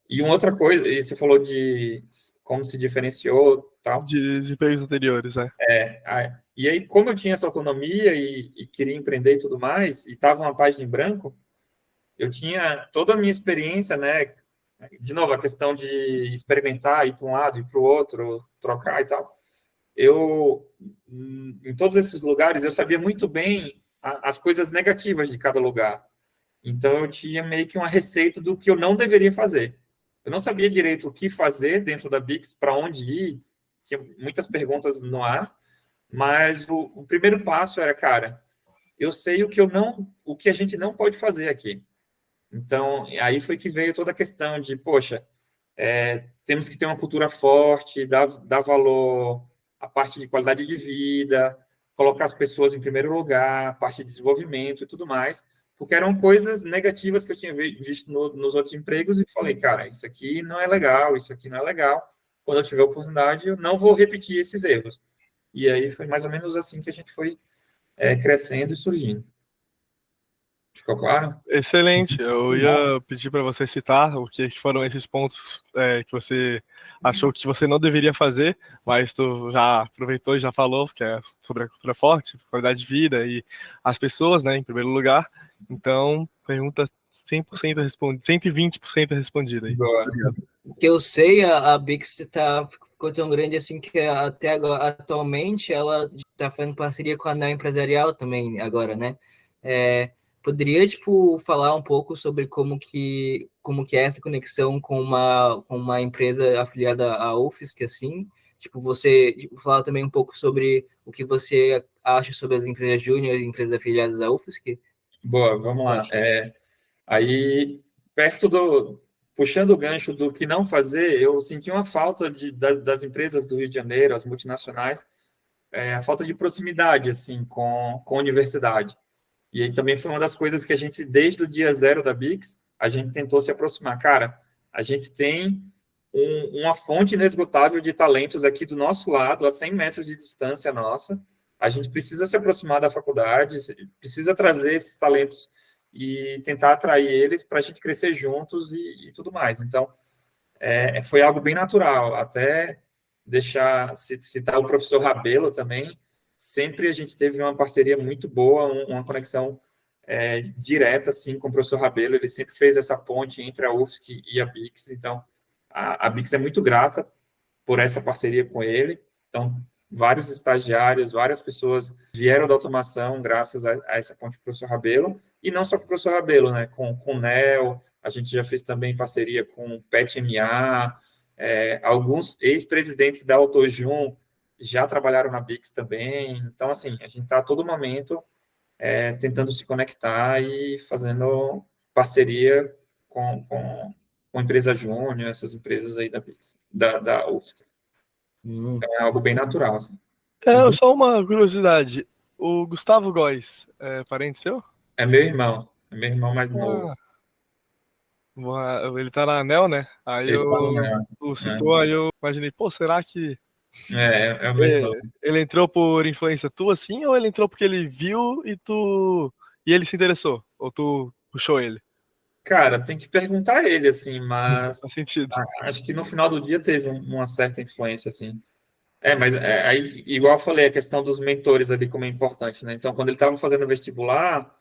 E uma outra coisa, e você falou de como se diferenciou, tal. De empregos anteriores, né? E aí, como eu tinha essa autonomia e queria empreender e tudo mais, e estava uma página em branco, eu tinha toda a minha experiência, né? De novo, a questão de experimentar, ir para um lado, ir para o outro, trocar e tal. Em todos esses lugares, eu sabia muito bem as coisas negativas de cada lugar. Então, eu tinha meio que uma receita do que eu não deveria fazer. Eu não sabia direito o que fazer dentro da Bix, para onde ir, tinha muitas perguntas no ar, mas o primeiro passo era, cara, eu sei o que a gente não pode fazer aqui. Então, aí foi que veio toda a questão de, poxa, temos que ter uma cultura forte, dar valor à parte de qualidade de vida, colocar as pessoas em primeiro lugar, parte de desenvolvimento e tudo mais, porque eram coisas negativas que eu tinha visto nos outros empregos e falei, cara, isso aqui não é legal, isso aqui não é legal. Quando eu tiver oportunidade, eu não vou repetir esses erros. E aí foi mais ou menos assim que a gente foi crescendo e surgindo. Ficou claro? Excelente. Eu ia pedir para você citar o que foram esses pontos que você achou que você não deveria fazer, mas tu já aproveitou e já falou, que é sobre a cultura forte, qualidade de vida e as pessoas, né, em primeiro lugar. Então, pergunta 100% respondida, 120% respondida aí. Boa. Obrigado. Que eu sei, a Bix ficou tão grande assim que até agora, atualmente ela está fazendo parceria com a Anel Empresarial também agora, né? Poderia, tipo, falar um pouco sobre como que é essa conexão com uma empresa afiliada à UFSC, assim? Tipo, você falar também um pouco sobre o que você acha sobre as empresas júnior e empresas afiliadas à UFSC? Boa, vamos lá. Aí, puxando o gancho do que não fazer, eu senti uma falta das empresas do Rio de Janeiro, as multinacionais, a falta de proximidade, assim, com a universidade. E aí também foi uma das coisas que a gente, desde o dia zero da Bix, a gente tentou se aproximar. Cara, a gente tem uma fonte inesgotável de talentos aqui do nosso lado, a 100 metros de distância nossa. A gente precisa se aproximar da faculdade, precisa trazer esses talentos e tentar atrair eles para a gente crescer juntos e tudo mais. Então, foi algo bem natural. Até citar o professor Rabelo também, sempre a gente teve uma parceria muito boa, uma conexão direta assim, com o professor Rabelo. Ele sempre fez essa ponte entre a UFSC e a Bix. Então, a Bix é muito grata por essa parceria com ele. Então, vários estagiários, várias pessoas vieram da automação graças a essa ponte com o professor Rabelo, e não só com o professor Rabelo, né? Com o NEL, a gente já fez também parceria com o PET-MA, alguns ex-presidentes da AutoJun já trabalharam na Bix também. Então, assim, a gente está a todo momento tentando se conectar e fazendo parceria com empresa júnior, essas empresas aí da Bix, da UFSC. Então, é algo bem natural, assim. Só uma curiosidade. O Gustavo Góes é parente seu? É meu irmão mais novo. Ele tá na Anel, né? Aí Ele tá no tu citou, aí eu imaginei, pô, será que é o meu irmão. ele entrou por influência tua, assim, ou ele entrou porque ele viu e ele se interessou? Ou tu puxou ele? Cara, tem que perguntar a ele, assim, mas Faz sentido. acho que no final do dia teve uma certa influência, assim. Mas aí, igual eu falei, a questão dos mentores ali como é importante, né? Então, quando ele estava fazendo vestibular,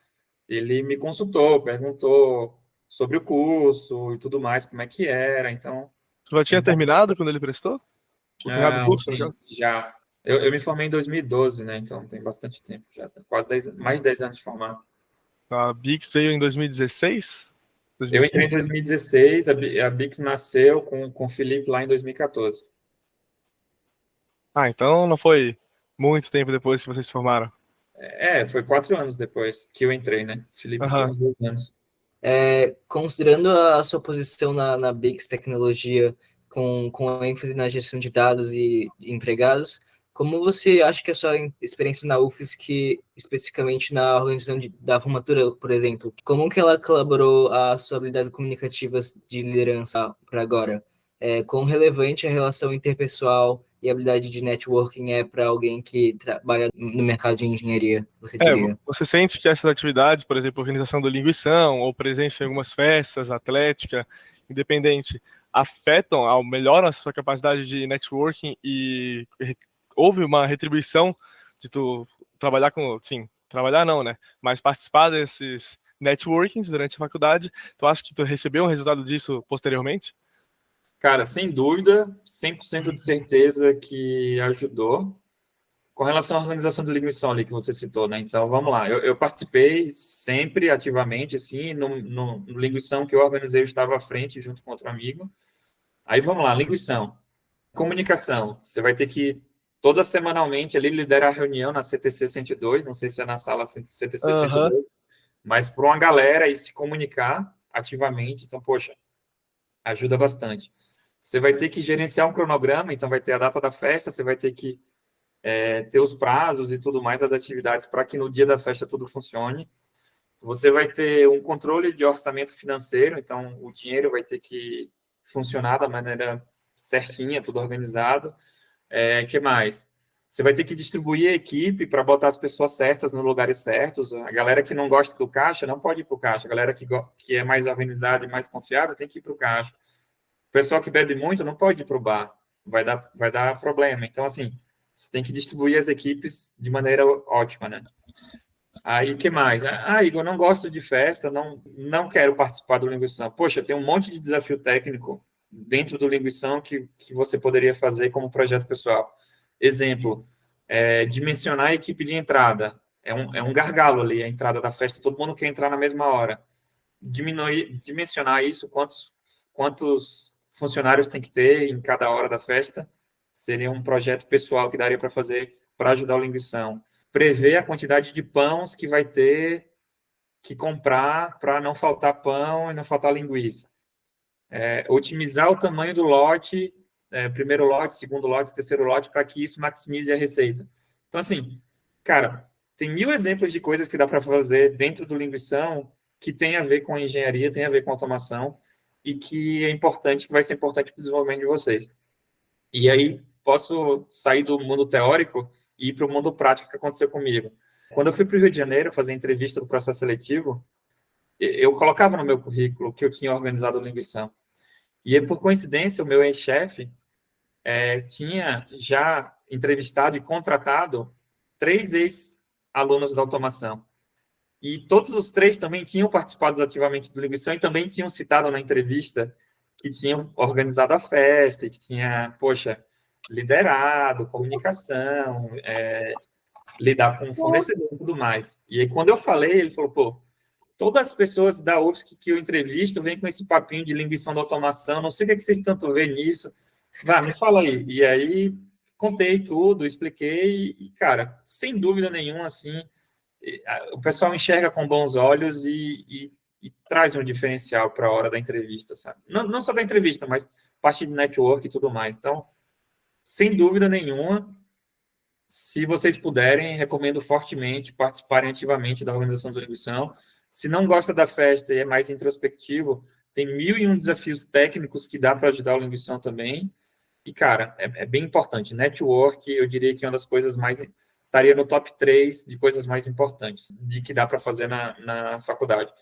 ele me consultou, perguntou sobre o curso e tudo mais, como é que era. Então, Tu já tinha terminado quando ele prestou? O terminado do curso, no sim, caso? já. Eu me formei em 2012, né? Então, tem bastante tempo já. Tá quase 10, mais de 10 anos de formado. A Bix veio em 2016? Eu entrei em 2015? 2016, a Bix nasceu com o Felipe lá em 2014. Ah, então não foi muito tempo depois que vocês se formaram. Foi 4 anos depois que eu entrei, né? O Felipe foi Aham. uns 2 anos. Considerando a sua posição na Bix Tecnologia, com ênfase na gestão de dados e de empregados, como você acha que a sua experiência na UFSC, especificamente na organização da formatura, por exemplo, como que ela colaborou às suas habilidades comunicativas de liderança para agora? Quão relevante a relação interpessoal e habilidade de networking é para alguém que trabalha no mercado de engenharia, você diria? Você sente que essas atividades, por exemplo, organização do linguição ou presença em algumas festas, atlética, independente, afetam, melhoram a sua capacidade de networking e houve uma retribuição de tu trabalhar com, sim, trabalhar não, né? Mas participar desses networkings durante a faculdade, tu acha que tu recebeu um resultado disso posteriormente? Cara, sem dúvida, 100% de certeza que ajudou. Com relação à organização do linguição ali que você citou, né? Então, vamos lá. Eu participei sempre ativamente, assim, no linguição que eu organizei, eu estava à frente junto com outro amigo. Aí, vamos lá, linguição. Comunicação. Você vai ter que, toda semanalmente, ali liderar a reunião na CTC 102, não sei se é na sala CTC Aham. 102, mas para uma galera e se comunicar ativamente. Então, poxa, ajuda bastante. Você vai ter que gerenciar um cronograma, então vai ter a data da festa, você vai ter que ter os prazos e tudo mais, as atividades, para que no dia da festa tudo funcione. Você vai ter um controle de orçamento financeiro, então o dinheiro vai ter que funcionar da maneira certinha, tudo organizado. Que mais? Você vai ter que distribuir a equipe para botar as pessoas certas nos lugares certos. A galera que não gosta do caixa não pode ir para o caixa. A galera que é mais organizada e mais confiável tem que ir para o caixa. O pessoal que bebe muito não pode ir para o bar. Vai dar problema. Então, assim, você tem que distribuir as equipes de maneira ótima, né? Aí, o que mais? Igor, não gosto de festa, não quero participar do Linguição. Poxa, tem um monte de desafio técnico dentro do Linguição que você poderia fazer como projeto pessoal. Exemplo, dimensionar a equipe de entrada. É um gargalo ali, a entrada da festa, todo mundo quer entrar na mesma hora. Dimensionar isso, quantos funcionários tem que ter em cada hora da festa, seria um projeto pessoal que daria para fazer para ajudar o Linguição. Prever a quantidade de pães que vai ter que comprar para não faltar pão e não faltar linguiça. Otimizar o tamanho do lote, primeiro lote, segundo lote, terceiro lote, para que isso maximize a receita. Então, assim, cara, tem 1000 exemplos de coisas que dá para fazer dentro do Linguição que tem a ver com a engenharia, tem a ver com automação e que vai ser importante para o desenvolvimento de vocês. E aí, posso sair do mundo teórico e ir para o mundo prático que aconteceu comigo. Quando eu fui para o Rio de Janeiro fazer entrevista do processo seletivo, eu colocava no meu currículo que eu tinha organizado o Linguição. E, por coincidência, o meu ex-chefe tinha já entrevistado e contratado 3 ex-alunos da automação. E todos os 3 também tinham participado ativamente do Linguição e também tinham citado na entrevista que tinham organizado a festa e que tinha, liderado, comunicação, lidar com o fornecedor e tudo mais. E aí, quando eu falei, ele falou, todas as pessoas da UFSC que eu entrevisto vêm com esse papinho de linguição da automação, não sei o que vocês tanto veem nisso. Me fala aí. E aí, contei tudo, expliquei, e, cara, sem dúvida nenhuma, assim, o pessoal enxerga com bons olhos e traz um diferencial para a hora da entrevista, sabe? Não só da entrevista, mas parte de network e tudo mais. Então, sem dúvida nenhuma, se vocês puderem, recomendo fortemente participarem ativamente da organização do Linguição. Se não gosta da festa e é mais introspectivo, tem 1001 desafios técnicos que dá para ajudar o Linguição também. E, cara, é bem importante. Network, eu diria que é uma das coisas mais... Estaria no top 3 de coisas mais importantes, de que dá para fazer na faculdade.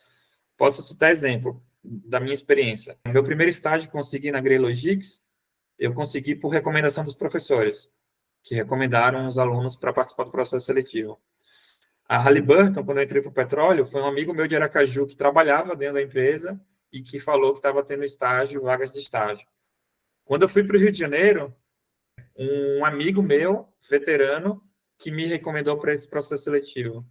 Posso citar exemplo da minha experiência. Meu primeiro estágio que consegui na Grey Logistics, eu consegui por recomendação dos professores, que recomendaram os alunos para participar do processo seletivo. A Halliburton, quando eu entrei para o petróleo, foi um amigo meu de Aracaju que trabalhava dentro da empresa e que falou que estava tendo vagas de estágio. Quando eu fui para o Rio de Janeiro, um amigo meu, veterano, que me recomendou para esse processo seletivo.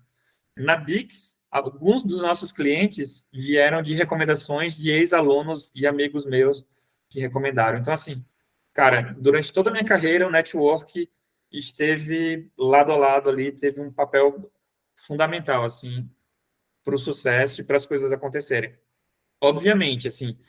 Na Bix, alguns dos nossos clientes vieram de recomendações de ex-alunos e amigos meus que recomendaram. Então, assim, cara, durante toda a minha carreira, o network esteve lado a lado ali, teve um papel fundamental, assim, para o sucesso e para as coisas acontecerem. Obviamente, assim,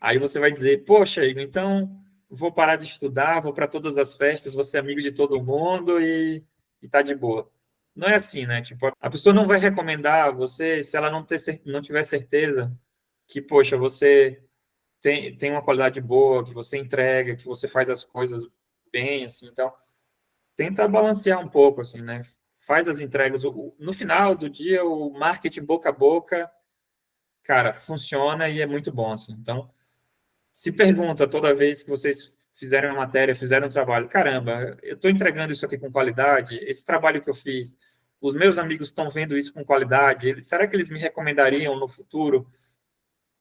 aí você vai dizer, poxa, Igor, então vou parar de estudar, vou para todas as festas, vou ser amigo de todo mundo e tá de boa. Não é assim, né? Tipo, a pessoa não vai recomendar você se ela não tiver certeza que, poxa, você tem uma qualidade boa, que você entrega, que você faz as coisas bem, assim. Então, tenta balancear um pouco, assim, né? Faz as entregas. No final do dia, o marketing boca a boca, cara, funciona e é muito bom, assim. Então, se pergunta toda vez que vocês fizerem uma matéria, fizeram um trabalho, caramba, eu estou entregando isso aqui com qualidade, esse trabalho que eu fiz, os meus amigos estão vendo isso com qualidade, será que eles me recomendariam no futuro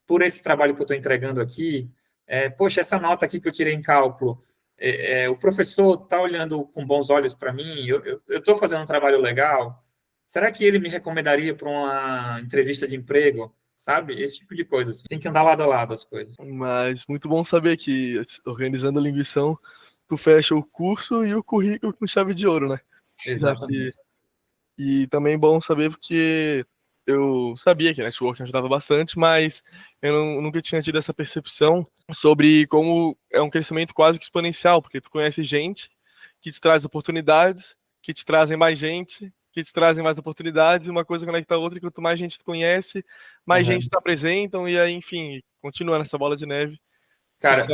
por esse trabalho que eu estou entregando aqui? Poxa, essa nota aqui que eu tirei em cálculo, o professor está olhando com bons olhos para mim, eu estou fazendo um trabalho legal, será que ele me recomendaria para uma entrevista de emprego? Sabe? Esse tipo de coisa. Assim. Tem que andar lado a lado as coisas. Mas muito bom saber que, organizando a Linguição, tu fecha o curso e o currículo com chave de ouro, né? Exatamente. E também bom saber porque eu sabia que a networking ajudava bastante, mas eu nunca tinha tido essa percepção sobre como é um crescimento quase que exponencial, porque tu conhece gente que te traz oportunidades, que te trazem mais gente, que te trazem mais oportunidades, uma coisa conecta a outra, e quanto mais gente tu conhece, mais gente te apresentam, e aí, enfim, continua nessa bola de neve. Cara,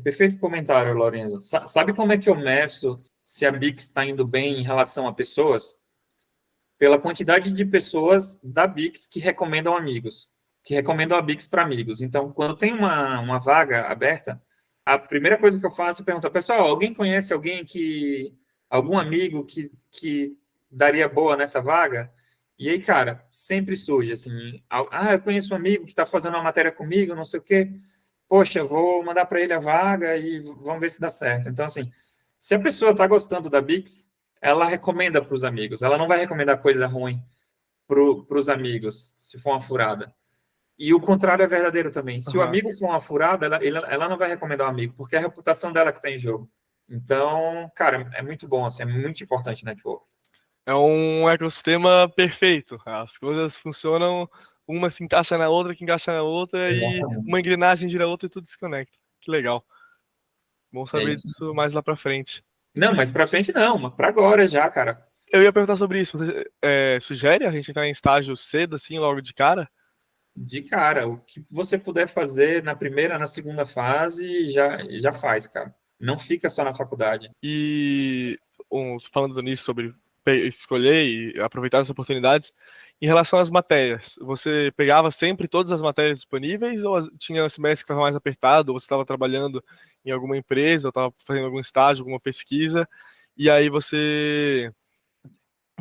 perfeito comentário, Lorenzo. Sabe como é que eu meço se a Bix está indo bem em relação a pessoas pela quantidade de pessoas da Bix que recomendam amigos, que recomendam a Bix para amigos. Então, quando tem uma vaga aberta, a primeira coisa que eu faço é perguntar, pessoal, alguém conhece alguém algum amigo que daria boa nessa vaga? E aí, cara, sempre surge assim, eu conheço um amigo que está fazendo uma matéria comigo, não sei o quê. Poxa, eu vou mandar para ele a vaga e vamos ver se dá certo. Então, assim, se a pessoa está gostando da Bix, ela recomenda para os amigos. Ela não vai recomendar coisa ruim para os amigos, se for uma furada. E o contrário é verdadeiro também. Se o amigo for uma furada, ela não vai recomendar o amigo, porque é a reputação dela que está em jogo. Então, cara, é muito bom, assim, é muito importante network. É um ecossistema perfeito. As coisas funcionam, uma se encaixa na outra, que encaixa na outra, Exatamente. e uma engrenagem gira a outra e tudo se conecta. Que legal. Bom saber disso mais lá pra frente. Não, mas pra frente não, mas pra agora já, cara. Eu ia perguntar sobre isso. Você sugere a gente entrar em estágio cedo, assim, logo de cara? De cara, o que você puder fazer na primeira, na segunda fase, já faz, cara. Não fica só na faculdade. E falando nisso sobre escolher e aproveitar as oportunidades, em relação às matérias, você pegava sempre todas as matérias disponíveis ou tinha semestre que estava mais apertado, ou você estava trabalhando em alguma empresa, ou estava fazendo algum estágio, alguma pesquisa, e aí você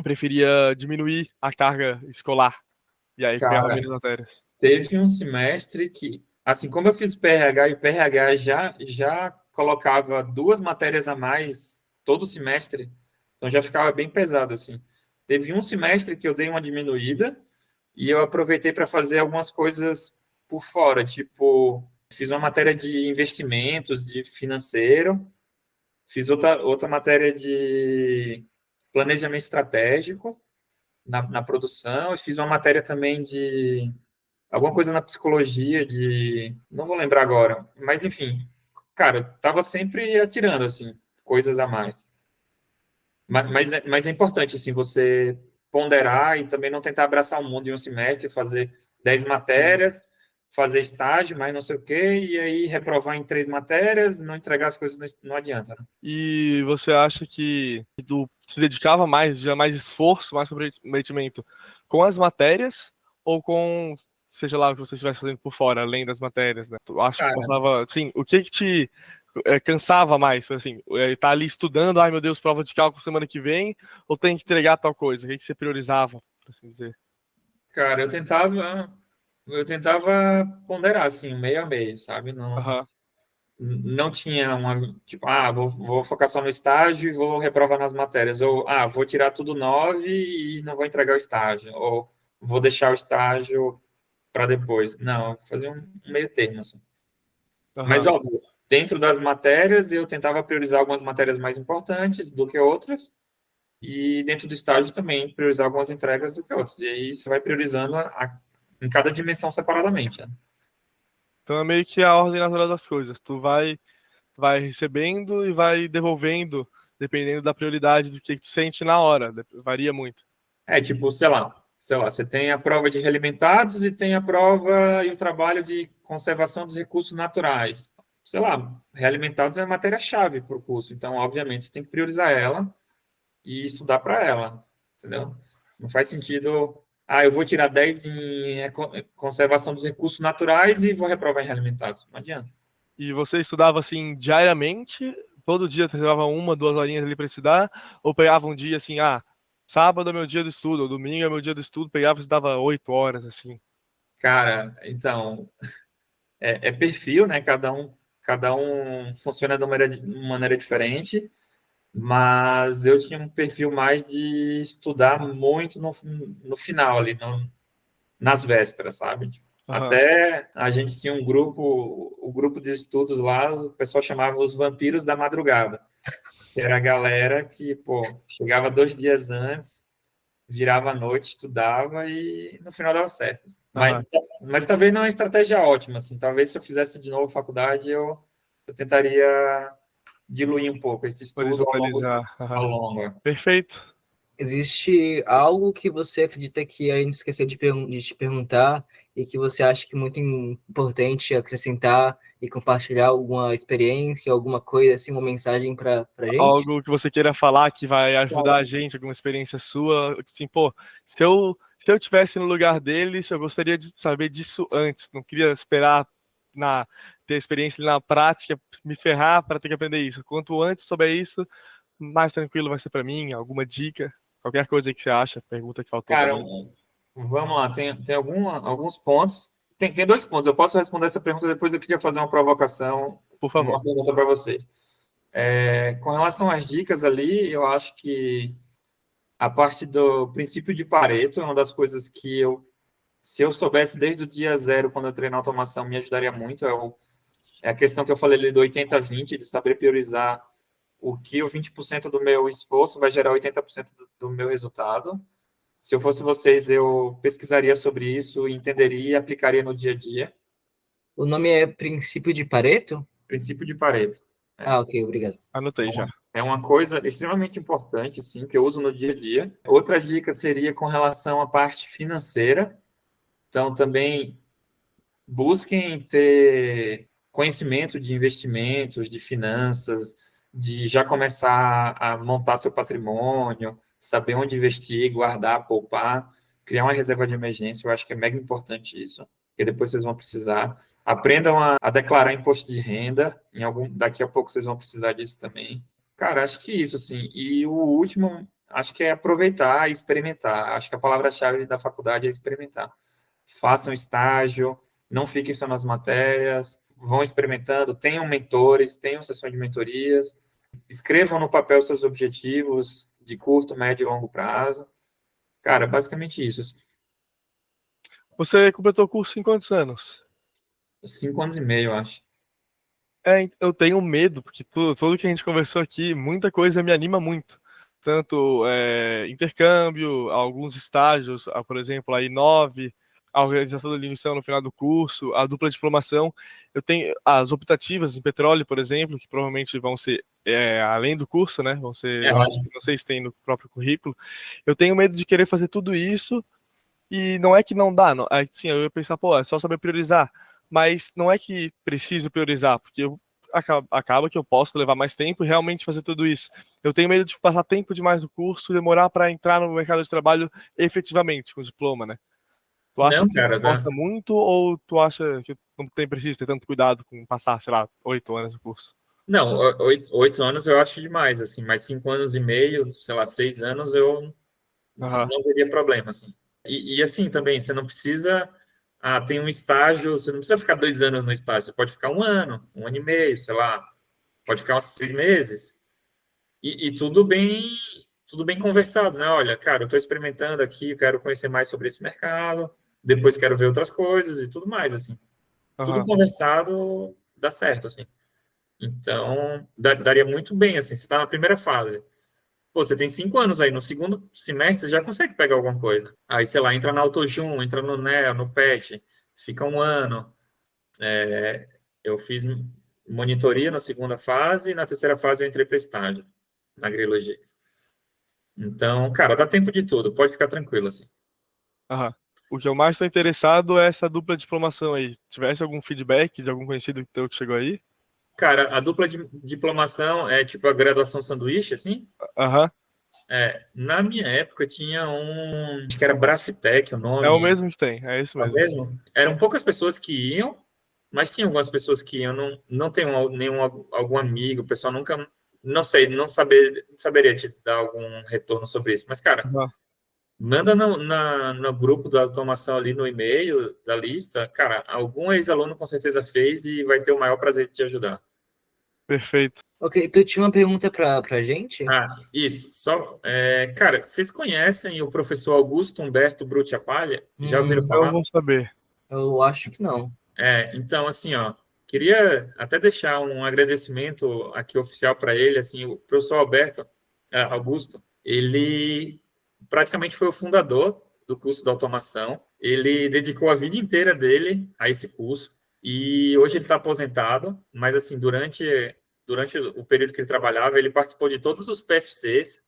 preferia diminuir a carga escolar, e aí pegava Cara, menos matérias? teve um semestre que, assim como eu fiz PRH e o PRH já colocava 2 matérias a mais todo semestre, então já ficava bem pesado, assim. Teve um semestre que eu dei uma diminuída e eu aproveitei para fazer algumas coisas por fora, tipo, fiz uma matéria de investimentos, de financeiro, fiz outra matéria de planejamento estratégico na produção, e fiz uma matéria também de alguma coisa na psicologia, não vou lembrar agora, mas enfim, cara, tava sempre atirando, assim, coisas a mais. Mas é importante, assim, você ponderar e também não tentar abraçar o mundo em um semestre, fazer 10 matérias, fazer estágio, mas não sei o quê, e aí reprovar em 3 matérias, não entregar as coisas, não adianta, né? E você acha que tu se dedicava mais, já mais esforço, mais comprometimento com as matérias ou com, seja lá o que você estivesse fazendo por fora, além das matérias, né? Tu acha que Cara, passava, sim, o que te cansava mais? Assim, tá ali estudando, ai meu Deus, prova de cálculo semana que vem, ou tem que entregar tal coisa? O que você priorizava, por assim dizer? cara, eu tentava ponderar, assim, meio a meio, sabe? Aham. Não tinha tipo, vou focar só no estágio e vou reprovar nas matérias, ou, vou tirar tudo 9 e não vou entregar o estágio, ou vou deixar o estágio para depois. Não, fazer um meio termo, assim. Mas, Aham. óbvio, dentro das matérias, eu tentava priorizar algumas matérias mais importantes do que outras, e dentro do estágio também priorizar algumas entregas do que outras. E aí você vai priorizando em cada dimensão separadamente, né? Então é meio que a ordem natural das coisas. Tu vai recebendo e vai devolvendo, dependendo da prioridade do que tu sente na hora. Varia muito. É tipo, sei lá, você tem a prova de realimentados e tem a prova e o trabalho de conservação dos recursos naturais. Sei lá, realimentados é a matéria-chave para o curso, então, obviamente, você tem que priorizar ela e estudar para ela, entendeu? Não faz sentido, eu vou tirar 10 em conservação dos recursos naturais e vou reprovar em realimentados. Não adianta. E você estudava assim diariamente? Todo dia você levava 1, 2 horinhas ali para estudar? Ou pegava um dia assim, sábado é meu dia do estudo, ou domingo é meu dia do estudo, pegava e estudava 8 horas, assim? Cara, então, é perfil, né? Cada um funciona de uma maneira diferente. Mas eu tinha um perfil mais de estudar muito no final ali, nas vésperas, sabe? Aham. Até a gente tinha o grupo de estudos lá, o pessoal chamava os vampiros da madrugada, que era a galera que, pô, chegava 2 dias antes, virava à noite, estudava e no final dava certo. Mas, Aham. mas talvez não é uma estratégia ótima, assim, talvez se eu fizesse de novo faculdade, eu tentaria diluir um pouco esse estudo ao longo. Horizontalizar. Ao Aham. longo. Perfeito. Existe algo que você acredita que a gente esqueceu de te perguntar e que você acha que é muito importante acrescentar e compartilhar alguma experiência, alguma coisa assim, uma mensagem para gente? Algo que você queira falar que vai ajudar a gente, alguma experiência sua, assim, pô, se eu tivesse no lugar deles, eu gostaria de saber disso antes, não queria esperar ter experiência ali na prática, me ferrar para ter que aprender isso. Quanto antes souber isso, mais tranquilo vai ser para mim, alguma dica, qualquer coisa aí que você acha, pergunta que faltou Cara, também. vamos lá, tem alguns pontos. Tem 2 pontos. Eu posso responder essa pergunta, depois eu queria fazer uma provocação, Por favor. uma pergunta para vocês. Com relação às dicas ali, eu acho que a parte do princípio de Pareto é uma das coisas que se eu soubesse desde o dia zero, quando eu treino automação, me ajudaria muito. É a questão que eu falei ali do 80-20, de saber priorizar o que o 20% do meu esforço vai gerar 80% do meu resultado. Se eu fosse vocês, eu pesquisaria sobre isso, entenderia e aplicaria no dia a dia. O nome é Princípio de Pareto? Princípio de Pareto. Ah, ok, obrigado. Anotei já. É uma coisa extremamente importante, assim, que eu uso no dia a dia. Outra dica seria com relação à parte financeira. Então, também busquem ter conhecimento de investimentos, de finanças, de já começar a montar seu patrimônio, saber onde investir, guardar, poupar, criar uma reserva de emergência. Eu acho que é mega importante isso, porque depois vocês vão precisar. Aprendam a declarar imposto de renda. Daqui a pouco vocês vão precisar disso também. Cara, acho que isso, assim. E o último, acho que é aproveitar e experimentar. Acho que a palavra-chave da faculdade é experimentar. Façam estágio, não fiquem só nas matérias, vão experimentando, tenham mentores, tenham sessões de mentorias, escrevam no papel seus objetivos de curto, médio e longo prazo. Cara, basicamente isso. Assim. Você completou o curso em quantos anos? 5 anos e meio, eu acho. Eu tenho medo, porque tudo que a gente conversou aqui, muita coisa me anima muito. Tanto intercâmbio, alguns estágios, por exemplo, a I9, a organização da admissão no final do curso, a dupla diplomação. Eu tenho as optativas em petróleo, por exemplo, que provavelmente vão ser além do curso, né? Vão ser, eu acho que não sei se tem no próprio currículo. Eu tenho medo de querer fazer tudo isso e não é que não dá, não, sim, eu ia pensar, pô, é só saber priorizar. Mas não é que preciso priorizar, porque acaba que eu posso levar mais tempo e realmente fazer tudo isso. Eu tenho medo de passar tempo demais no curso e demorar para entrar no mercado de trabalho efetivamente, com diploma, né? Tu acha Não, que isso cara, importa muito ou tu acha que não tem preciso ter tanto cuidado com passar, sei lá, 8 anos no curso? não, 8 anos eu acho demais, assim, mas 5 anos e meio, sei lá, 6 anos eu Aham, não veria problema, assim. E assim também, você não precisa. Ah, tem um estágio, você não precisa ficar 2 anos no estágio, você pode ficar 1 ano e meio, sei lá, pode ficar uns 6 meses. E tudo bem conversado, né? Olha, cara, eu estou experimentando aqui, eu quero conhecer mais sobre esse mercado, depois quero ver outras coisas e tudo mais, assim. Tudo aham. conversado dá certo, assim. Então, daria muito bem, assim, você está na primeira fase. Pô, você tem 5 anos aí, no segundo semestre você já consegue pegar alguma coisa. Aí, sei lá, entra na AutoJun, entra no NEO, no PET, fica 1 ano. Eu fiz monitoria na segunda fase e na terceira fase eu entrei para estágio, na AgriLogics. Então, cara, dá tempo de tudo, pode ficar tranquilo, assim. Aham. O que eu mais estou interessado é essa dupla diplomação aí. Tivesse algum feedback de algum conhecido teu que chegou aí? Cara, a dupla de diplomação é tipo a graduação sanduíche, assim? Aham. Na minha época tinha acho que era Brafitec o É o nome, mesmo que tem, é isso é o mesmo. mesmo? Eram poucas pessoas que iam, mas tinha algumas pessoas que iam, não tenho algum amigo, o pessoal nunca, não sei, saberia te dar algum retorno sobre isso. Mas, cara, Aham. manda no grupo da automação ali no e-mail da lista, cara, algum ex-aluno com certeza fez e vai ter o maior prazer de te ajudar. Perfeito. Ok, tu tinha uma pergunta para gente? Ah, isso. Cara, vocês conhecem o professor Augusto Humberto Brutti-Apaglia? Já ouviram Não falar? vou saber. Eu acho que não. Então, assim, ó, queria até deixar um agradecimento aqui oficial para ele, assim, o professor Augusto, ele praticamente foi o fundador do curso da automação, ele dedicou a vida inteira dele a esse curso, e hoje ele está aposentado, mas, assim, durante o período que ele trabalhava, ele participou de todos os PFCs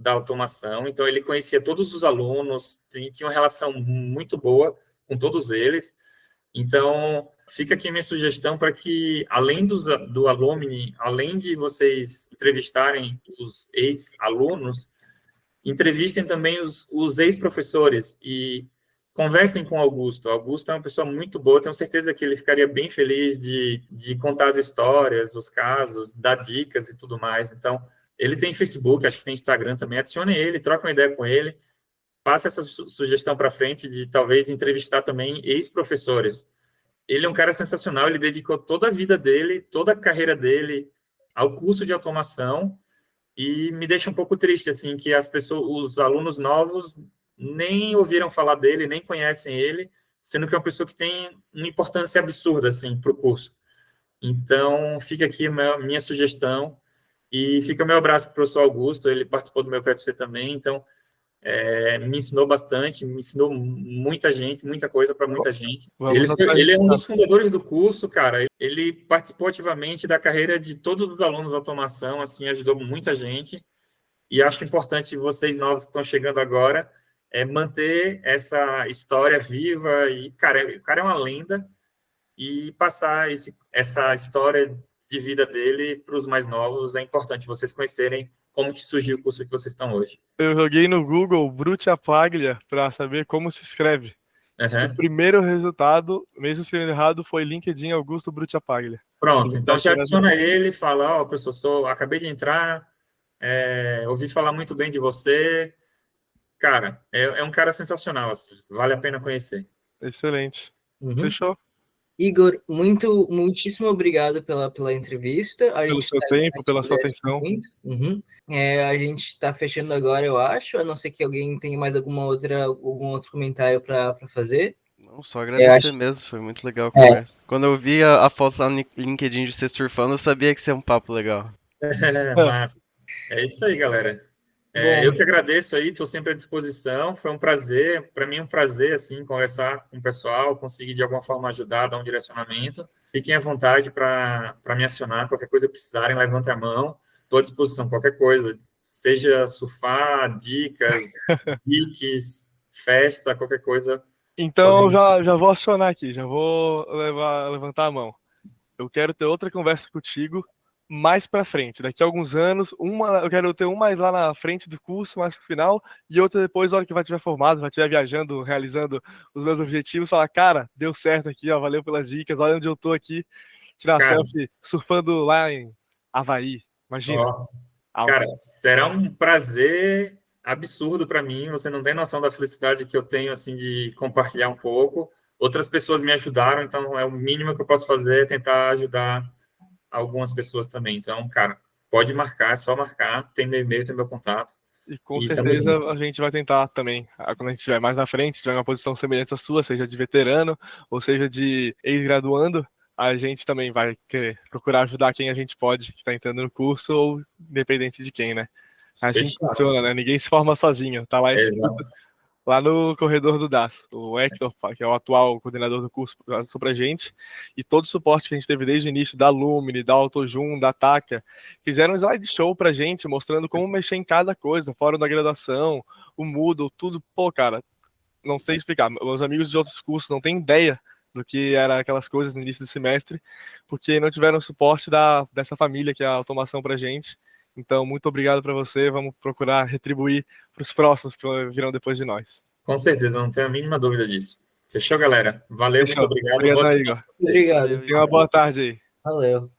da automação, então ele conhecia todos os alunos, tinha uma relação muito boa com todos eles. Então, fica aqui minha sugestão para que, além do Alumni, além de vocês entrevistarem os ex-alunos, entrevistem também os ex-professores e conversem com o Augusto. O Augusto é uma pessoa muito boa, tenho certeza que ele ficaria bem feliz de contar as histórias, os casos, dar dicas e tudo mais. Então, ele tem Facebook, acho que tem Instagram também, adicione ele, troque uma ideia com ele, passe essa sugestão para frente de talvez entrevistar também ex-professores. Ele é um cara sensacional, ele dedicou toda a vida dele, toda a carreira dele ao curso de automação, e me deixa um pouco triste, assim, que os alunos novos nem ouviram falar dele, nem conhecem ele, sendo que é uma pessoa que tem uma importância absurda, assim, para o curso. Então, fica aqui a minha sugestão, e fica o meu abraço para o professor Augusto, ele participou do meu PFC também, então, me ensinou bastante, me ensinou muita gente, muita coisa para muita gente. Ele é um dos fundadores do curso, cara. Ele participou ativamente da carreira de todos os alunos de automação, assim, ajudou muita gente. E acho importante vocês novos que estão chegando agora manter essa história viva. E, cara, o cara é uma lenda, e passar essa história de vida dele para os mais novos. É importante vocês conhecerem como que surgiu o curso que vocês estão hoje. Eu joguei no Google Brucia Paglia para saber como se escreve. O primeiro resultado, mesmo escrevendo errado, foi LinkedIn Augusto Brucia Paglia. Pronto, então já adiciona ele, fala, professor, acabei de entrar, ouvi falar muito bem de você. Cara, é um cara sensacional, assim, vale a pena conhecer. Excelente. Fechou. Igor, muitíssimo obrigado pela entrevista. Pelo seu tempo, pela sua atenção. A gente está fechando agora, eu acho, a não ser que alguém tenha mais algum outro comentário para fazer. Não, só agradecer mesmo, foi muito legal a conversa. Quando eu vi a foto lá no LinkedIn de você surfando, eu sabia que ia ser um papo legal. Massa. É isso aí, galera. Eu que agradeço aí, estou sempre à disposição, foi um prazer, para mim um prazer, assim, conversar com o pessoal, conseguir de alguma forma ajudar, dar um direcionamento. Fiquem à vontade para me acionar, qualquer coisa que precisarem, levantem a mão, estou à disposição, qualquer coisa, seja surfar, dicas, geeks, festa, qualquer coisa. Então, já vou acionar aqui, já vou levantar a mão. Eu quero ter outra conversa contigo mais para frente, daqui a alguns anos, eu quero ter mais lá na frente do curso, mais pro final, e outra depois, na hora que vai estiver formado, vai estiver viajando, realizando os meus objetivos, falar, cara, deu certo aqui, ó, valeu pelas dicas, olha onde eu tô aqui, tirar selfie, surfando lá em Havaí, imagina. Cara, será um prazer absurdo para mim, você não tem noção da felicidade que eu tenho, assim, de compartilhar um pouco. Outras pessoas me ajudaram, então é o mínimo que eu posso fazer, tentar ajudar algumas pessoas também. Então, cara, pode marcar, é só marcar, tem meu e-mail, tem meu contato. E com certeza a gente vai tentar também, quando a gente estiver mais na frente, estiver em uma posição semelhante à sua, seja de veterano ou seja de ex-graduando, a gente também vai querer procurar ajudar quem a gente pode, que está entrando no curso, ou independente de quem, né? Assim funciona, né? Ninguém se forma sozinho, tá lá escrito lá no corredor do DAS. O Hector, que é o atual coordenador do curso, passou pra gente, e todo o suporte que a gente teve desde o início da Lumini, da AutoJun, da Taka, fizeram um slideshow pra gente, mostrando como mexer em cada coisa, fora da graduação, o Moodle, tudo. Pô, cara, não sei explicar. Meus amigos de outros cursos não têm ideia do que eram aquelas coisas no início do semestre, porque não tiveram o suporte dessa família que é a automação pra gente. Então, muito obrigado para você. Vamos procurar retribuir para os próximos que virão depois de nós. Com certeza, não tenho a mínima dúvida disso. Fechou, galera? Valeu, Fechou. Muito obrigado. Obrigado, Igor. Obrigado. Tenha uma boa tarde aí. Valeu.